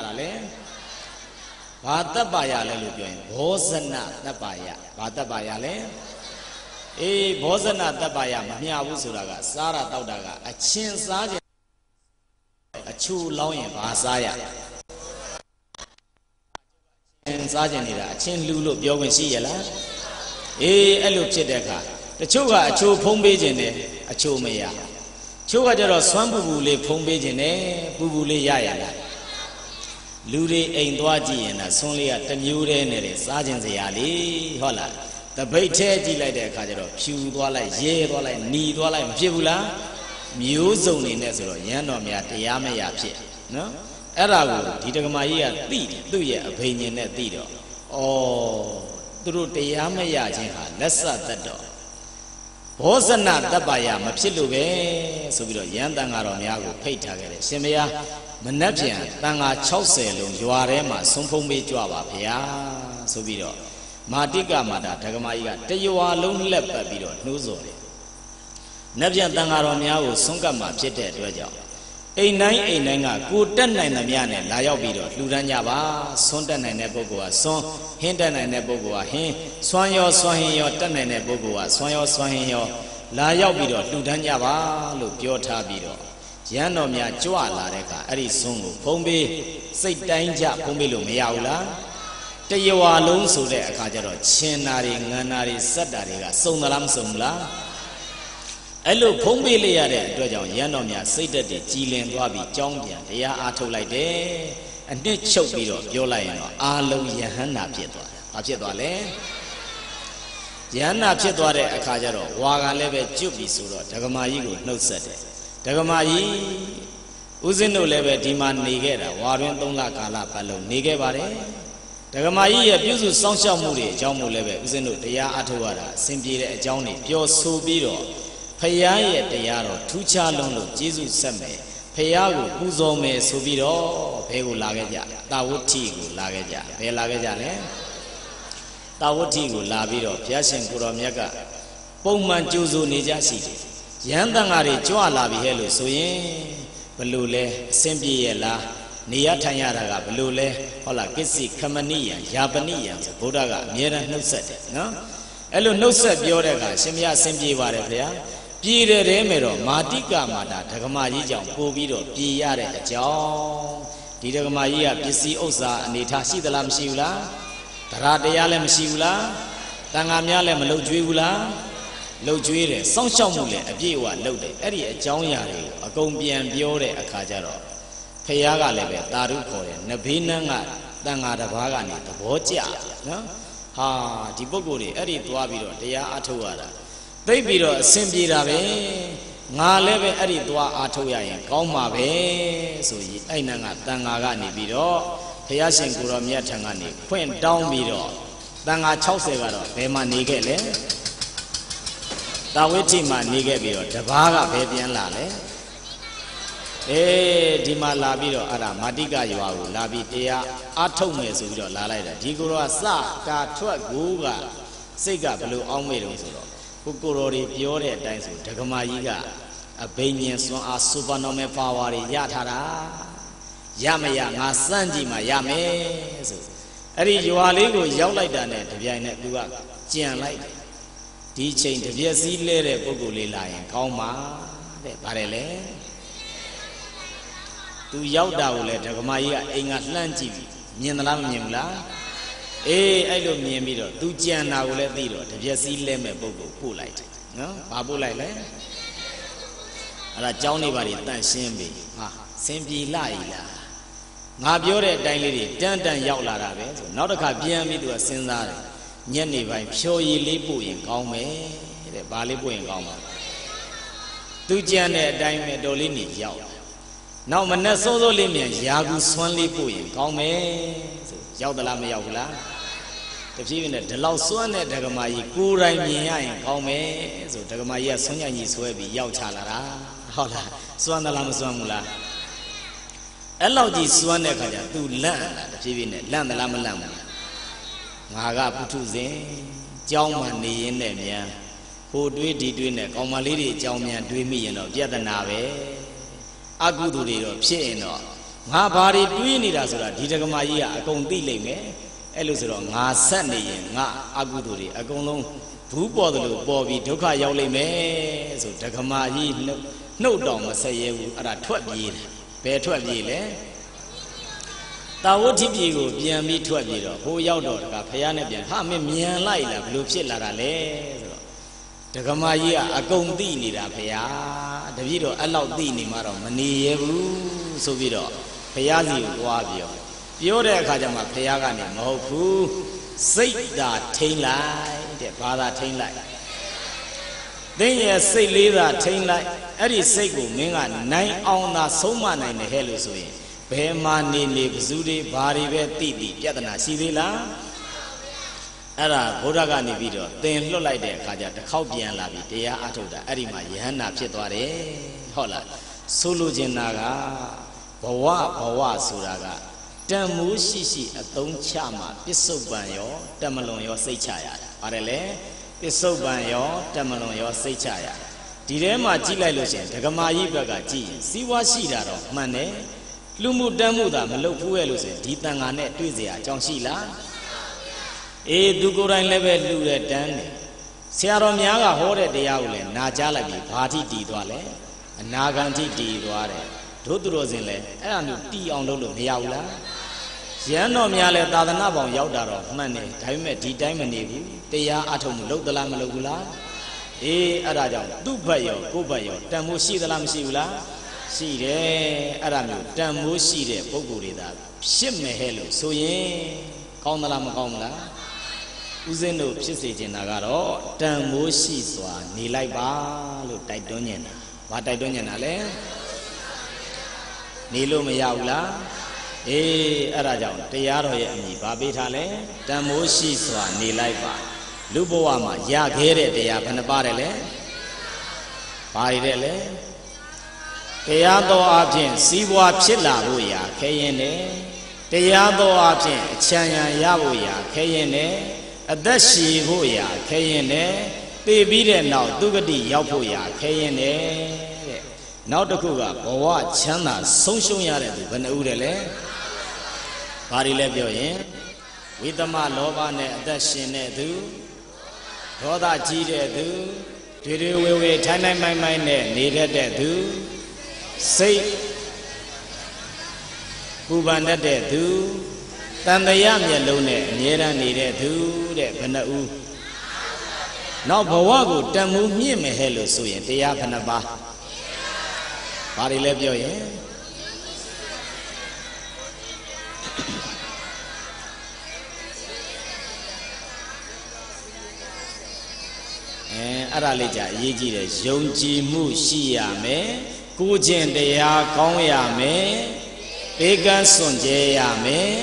Batabaya Lupion, Bosana, Tapaya, Batabayale, Bosana Tapaya, Mia Usuraga, Sara Taudaga, a chin sergeant, a chu long Basaya. Sergeant, a chin Lulu, Yogan Siela, a look chedeka. The Chuga, a chu Pombejene, a chu mea. Chuga de Swambule Pombejene, Bubule Yaya. Ludi ain't Dwaji and a Sonly at the new day, Sergeant Zayali, Holla. The Bayteji like the Kajaro, Pew Dwala, Ye Dwala, Ni Dwala, Pibula, Muse in Nesro, Yanomia, Yamaya Pit. No? Erago, Titamaya, do ye opinion at Dido. Oh, through the Yamaya, let's set the door. Bosana Tabaya, Mapsilube, Subiro Yandangaromiago, Paytagare, Semia, Manapian, Tanga Chauselum, Juarema, Sumpumbi Juava, Pia, Subiro, Madiga Mada, Tagamaya, Tayua, Lone Lepa Biro, Nuzori. Nabian Tangaromiago, Sunkama, Chete, Dwaja. A nine, good 10 9 Namiane, Layo Biro, Ludanyaba, Sondan and Nebogoa, Son, Hindan and Nebogoa, Hin, Swanyo, Swahin, 10 and Nebogoa, Swanyo, Swahin, Layo Biro, Ludanyaba, Lupiota Biro, Janomia, Joa Lareka, Arisungu, Pombe, Say Danger, Pombelo Meaula, Tayawa Lone Sude, Kajaro, Chinari, Nanari, Sadariga, Sonalam Sumla. Hello, Pombele, Dojan, Yanomia, say that the Chilean Wabi, Jongian, they are Ato like day, and they choke me up, your lion, Alo Yahana Pietwa, Apietwale Yana Pietware, Akajaro, Waga Leve, Jubi Suro, Tagamayi, no set. Tagamayi Uzino Leve, Diman Nigera, Warren Donla Kala Palo, Nigevare Tagamayi, abuse Sancha Muri, Jamu Leve, Uzino, they are Atowara, simply a Johnny, Pure Subiro. Payaya Tayaro, Tucha Lono, Jesus Seme, Payago, Uzome, Subiro, Pegu Lagaja, Tawutigu Lagaja, Pe Lagajane, Tawutigu Labiro, Piasin Kuromiaga, Poman Juzu Nijasi, Yandangari, Joa Labi Helu, Suye, Balule, Sembiela, Niatayaraga, Balule, Hola Kisi, Kamania, Yabania, Budaga, Mira no set, no? Hello, no set, Yoraga, Semia Sembi Varia. Pire Remero, Matika Mada, Takamaji, Pobiro, Piare, John, Tidagamaya, Pisi Osa, and Itasi the Lam Siula, Taradayalem Siula, Tangamialem Lojuila, Lojuire, Sanshamule, a Jiwa, loaded, Eddie, John Yari, a Gombian Biore, a Kajaro, Payaga Lebe, Taruko, Nabina, Tangada Bagani, the Boja, no? Ha, Tiboguri, Eddie Tuabiro, they are Atuara. Baby, simply Rabe, Naleve Eridua Atoya, Goma Be, so Ainanga, Tangagani Biro, Payasin Kuramia Tangani, Queen down Biro, Tanga Chausegaro, Pema Nigele, Tawitima Nigebiro, Tabaga Babian Lale, Dima Labiro, Ara, Madiga Yuau, Labitea, Atome Sujo, Lalada, Diguro Sa, Katua Guga, Sega Blue Almedo. Kukurori, Piore, Dance, Takamayiga, a Banian Swan, a supernome power, Yatara, Yamaya, Nasanji, Mayame. Ari, you are legal, Yaulaidan, Viana, Jian Light. Teaching the Viasi Lere, Boguli Lion, Kauma, Parele. To Yauda, Takamaya, Ingatlanti, Nianalam Nimla. I don't mean me, do Gianna will let Lido, the Viasi Leme Bogo, who light. No, Babu like that. A Johnny Bari, then Simbi, Simbi Laila. Nabiore, Daily, Dandan Yaula, not a cabian me to a Senzari. Yenny by Show ye Libu in Gaume, the Balibu in Gauma. Do Gianna Dime Dolini Yaw. Now Manasozo Limian, Yagu Swanley Puin, Gaume, Yaudalama Yaula. If even the Lauswan at Tagamai, Kurai Mia and Gaume, so Tagamaya Sonia is where be Yauchalara, Hola, Swandalam Swamula. Allow this Swanaka to land, the land the Lama Lama. Naga Putuze, Jauman in them, ဟိုတွေးဒီတွေးနဲ့ကောင်မလေးတွေအကြောင်းမြန်တွေးမိရင်တော့ပြဿနာပဲအကုသိုလ်တွေတော့ဖြစ်ရင်တော့ငါဘာတွေတွေးနေတာဆိုတာဒီတက္ကမကြီးကအကုန်သိလိမ့်မယ်အဲ့လိုဆိုတော့ငါဆက်နေရင်ငါအကုသိုလ်တွေအကုန်လုံးဘူးပေါ်တယ်လို့ပေါ်ပြီးဒုက္ခရောက်လိမ့်မယ်ဆိုတက္ကမကြီးနှုတ်တော်မဆက်ရဲဘူးအဲ့ဒါထွက်ပြေးတယ်ဘယ်ထွက်ပြေးလဲတာဝတိပြေကိုပြန်ပြီးထွက်ပြေးတော့ဟိုရောက်တော့တကဖယားနဲ့ပြန်ဟာမင်းမြန်လိုက်လားဘလို့ဖြစ်လာတာလဲဆိုတော့တက္ကမကြီးကအကုန်သိနေတာဖယားတပည့်တော်အဲ့လောက်သိနေမှတော့မနေရဘူးဆိုပြီးတော့ဖယားစီကိုသွားပြောတဲ့အခါကျမှဖယားကနေမဟုတ်ဘူးစိတ်သာထိန်လိုက်တဲ့ဘာသာထိန်လိုက်သင်ရဲ့စိတ်လေးသာထိန်လိုက်အဲ့ဒီစိတ်ကိုမင်းကနိုင်အောင်သာဆုံးမနိုင်တယ်ဟဲ့လို့ဆိုရင်ဘယ်မှာနေဘဇူတွေဘာတွေပဲသိပြဿနာရှိသေးလားအဲ့ဒါဘုရားကနေပြီးတော့သင်လွတ်လိုက်တဲ့အခါကျတစ်ခေါက်ပြန်လာပြီးတရားအထုတ်တာအဲ့ဒီမှာယဟန္တာဖြစ်သွားတယ်ဟုတ်လားဆိုလိုချင်တာကဘဝဆိုတာကတန်မိုးရှိအသုံးချမှပစ္စုပန်ရောတမလွန်ရောစိတ်ချရတယ်ပါတယ်လေပစ္စုပန်ရောတမလွန်ရောစိတ်ချရတယ်ဒီထဲမှာကြည့်လိုက်လို့ရှိရင်ဒကမာကြီးဘက်ကကြည့်ရင်စီးပွားရှိတာတော့မှန်တယ်လူမှုတမ်းမှုသာမလုပ်ဘူးရဲ့လို့ဆိုရင်ဒီတန်ခါနဲ့တွေ့เสียအကြောင်းရှိလားအေးသူကိုယ်တိုင်လည်းပဲလူတဲ့တန်းတယ်ဆရာတော်များကဟောတဲ့တရားကိုလည်းနာကြားလိုက်ပြီးဘာတိတည်သွားလဲအနာဂံတိတည်သွားတယ်တို့သူတော်စင်လဲအဲ့ဒါမျိုးတီအောင်လုပ်လို့မရဘူးလားရန်တော်များလဲသာသနာပေါင်းရောက်တာတော့မှန်တယ်ဒါပေမဲ့ဒီတိုင်းမနေဘူးတရားအထုတ်မှုလုပ်သလားမလုပ်ဘူးလားအေးအဲ့ဒါကြောင့်သူ့ဘက်ရောကိုယ့်ဘက်ရောတန်ဖိုးရှိသလားမရှိဘူးလားရှိတယ်အဲ့ဒါမျိုးတန်ဖိုးရှိတဲ့ပုဂ္ဂိုလ်တွေသာဖြစ်မယ်ဟဲ့လို့ဆိုရင်ကောင်းသလားမကောင်းဘူးလားဦးဇင်းတို့ဖြစ်စေချင်တာကတော့တန်ဖိုးရှိစွာနေလိုက်ပါလို့တိုက်တွန်းနေတာဘာတိုက်တွန်းနေတာလဲနေလို့မရဘူးလားအေးအဲ့ဒါကြောင့်တရားတော်ရဲ့အမည်ဘာပေးထားလဲတန်ဖိုးရှိစွာနေလိုက်ပါလူဘဝမှာရခဲ့တဲ့တရားဘယ်နှပါတယ်လဲဘာတွေတဲ့လဲတရားတော်အပြင်စီးပွားဖြစ်လာဖို့ရာခဲရင်တယ်တရားတော်အပြင်အချမ်းရံရဖို့ရာခဲရင်တယ်အသက်ရှည်ဖို့ရာခဲရင်တယ်သိပြီးတဲ့နောက်သူဂတိရောက်ဖို့ရာခဲရင်တယ်တဲ့နောက်တစ်ခုကဘဝချမ်းသာဆုံးရှုံးရတဲ့သူဘယ်နှဦးတယ်လဲဘာတွေလဲပြောရင်ဝိသမလောဘနဲ့အသက်ရှင်တဲ့သူဒေါသကြီးတဲ့သူတွေဝေထိုင်းမိုင်းနဲ့နေတတ်တဲ့သူစိတ်ပူပန်တတ်တဲ့သူတန်တရားမျက်လုံးနဲ့အမြဲတမ်းနေတဲ့သူတဲ့ဘယ်နှဦးနောက်ဘဝကိုတန်မိုးမြင့်မယ်ဟဲ့လို့ဆိုရင်တရားဘယ်နှပါဘာတွေလဲပြောရင်အဲ့ဒါလေးကြာအရေးကြီးတယ်ယုံကြည်မှုရှိရမယ်ကိုယ်ကျင့်တရားကောင်းရမယ်ဘေးကန်းစွန့်ကြဲရမယ်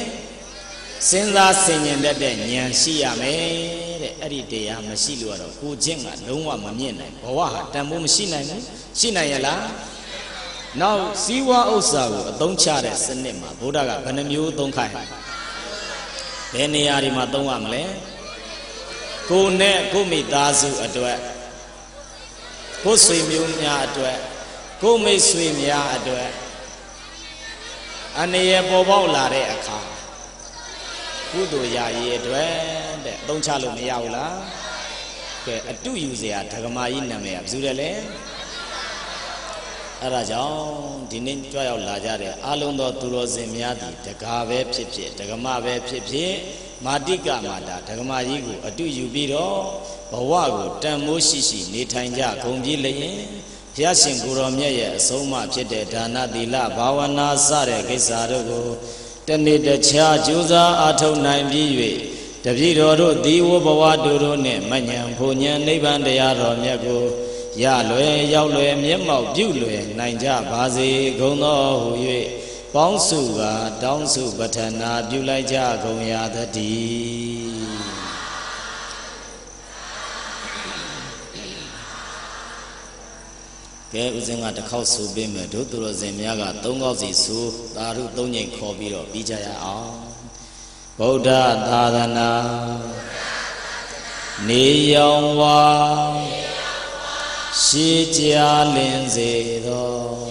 စဉ်းစားဆင်ခြင်တတ်တဲ့ဉာဏ်ရှိရမယ်တဲ့အဲ့ဒီတရားမရှိလို့ကတော့ကိုယ်ကျင့်ကလုံးဝမမြင့်နိုင်ဘဝဟာတန်ဖိုးမရှိနိုင်ဘူးရှိနိုင်ရလားနောက်စီးပွားဥစ္စာကိုအသုံးချတဲ့စနစ်မှာဗုဒ္ဓကဘယ်နှမျိုးသုံးခိုင်းဘယ်နေရာတွေမှာသုံးရမလဲကိုယ်နဲ့ကိုယ်မိသားစုအတွက်ကိုယ်ဆွေမျိုးများအတွက်ကိုယ်မိတ်ဆွေများအတွက်အနေရပေါ်ပေါက်လာတဲ့အခါကုသိုလ်ရာရေးအတွက်တဲ့အသုံးချလို့မရဘူးလားကဲအတုယူเสียဓမ္မကြီးနာမည်ကဘယ်သူလဲအဲ့ဒါကြောင့်ဒီနေ့ကြွရောက်လာကြတဲ့အာလုံးသောသူတော်စင်များသည်တကားပဲဖြစ်ဖြစ်ဓမ္မပဲဖြစ်ဖြစ်မာတိကမာတာဓမ္မကြီးကိုအတုယူပြီးတော့ဘဝကိုတန်မိုးရှိနေထိုင်ကြဂုံပြည့်လျင်ဘုရားရှင်ကိုယ်တော်မြတ်ရဲ့အဆုံးအမဖြစ်တဲ့ဒါနသီလဘာဝနာစတဲ့ကိစ္စတို့ကိုတနေ့တခြားကြိုးစားအားထုတ်နိုင်ပြီး၍တပည့်တော်တို့ဒီဝဘဝတို့နှင့်မဉ္ဇဉ်ဘုံဉ္ဇဉ်နိဗ္ဗာန်တရားတော်မြတ်ကိုရလွယ်ရောက်လွယ်မျက်မှောက်ပြုလွယ်နိုင်ကြပါစေကုန်သောဟူ၍ပေါင်းစုကတောင်းစုပဋ္ဌာနာပြုလိုက်ကြကုန်ရသတည်းကဲဦးဇင်းကတစ်ခေါက်ဆိုပေးမယ်တို့သူတော်စင်များကသုံးခေါက်စီဆိုသာဓုသုံးညိမ်ခေါ်ပြီးတော့ပြီးကြရအောင်ဗုဒ္ဓသာသနာနေရောင်ဝါ ရှိကြလင်စေသော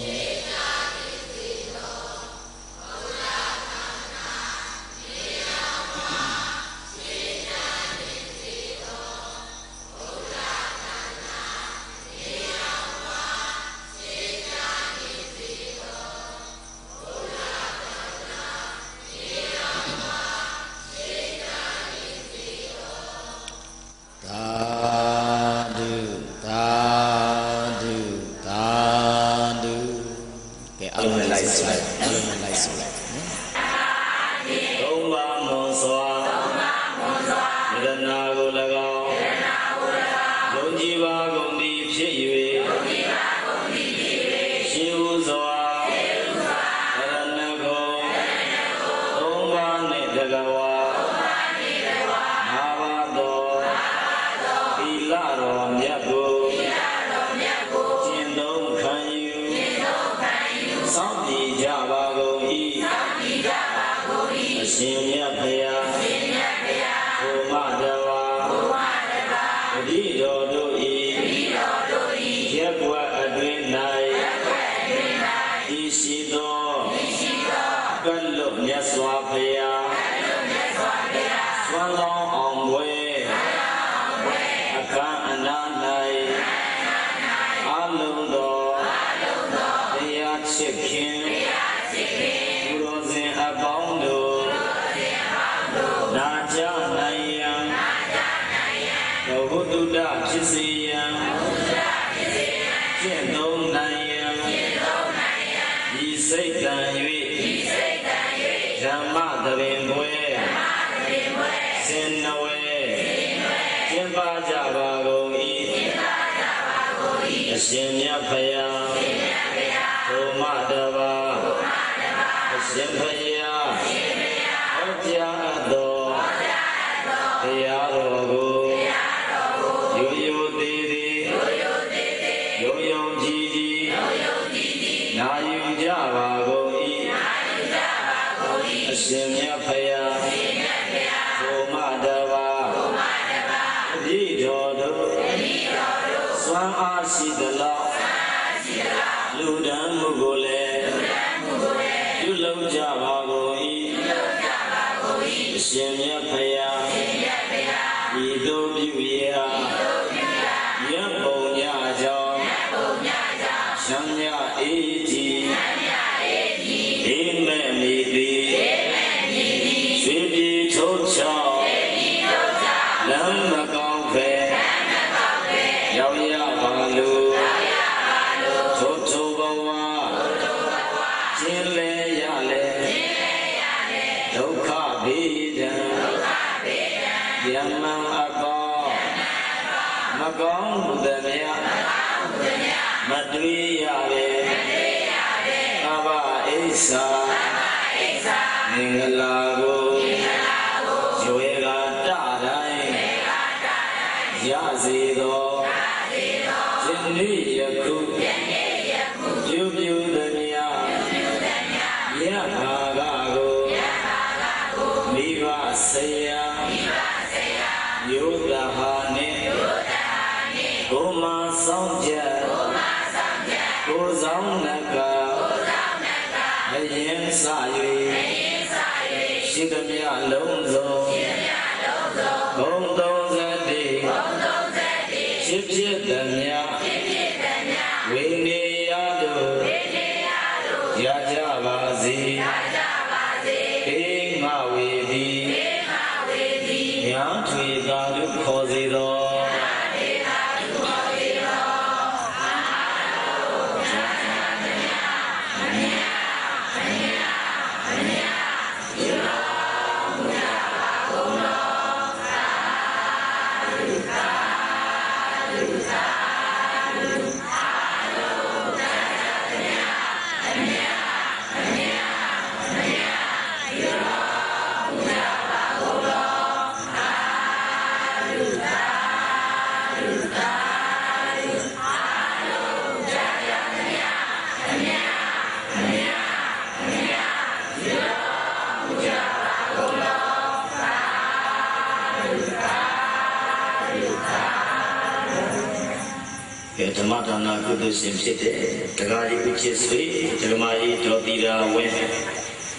ဒါနကုသိုလ်ရှင်ဖြစ်တဲ့ဒကာကြီးဦးချစ်ဆွေဒကမာကြီးဒေါ်တီရာဝင်း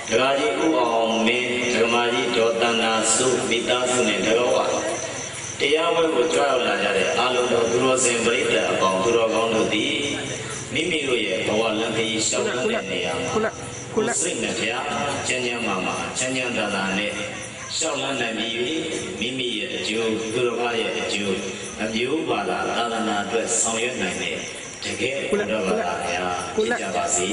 ဒကာကြီးဦးအောင်မင်းဒကမာကြီးဒေါ်တန္တာစုမိသားစုနဲ့ဒကာဝတရားဝဲကိုကြွရောက်လာကြတဲ့အာလုံးတော်သူတော်စင်ပရိသတ်အပေါင်းသူတော်ကောင်းတို့သည်မိမိတို့ရဲ့ဘဝလမ်းခရီးရှောင်တဲ့နေရာမှာကိုယ်စိတ်နဲ့ဗျာချမ်းချမ်းမာချမ်းချမ်းသာသာနဲ့ရှောက်လန်းနိုင်ပြီးမိမိရဲ့အကျိုးသူတော်ဘာရဲ့အကျိုးအမျိုးပါလာသာသနာအတွက်ဆောင်ရွက်နိုင်တဲ့တကယ်ဘုရားဘာသာများဖြစ်ကြပါစေ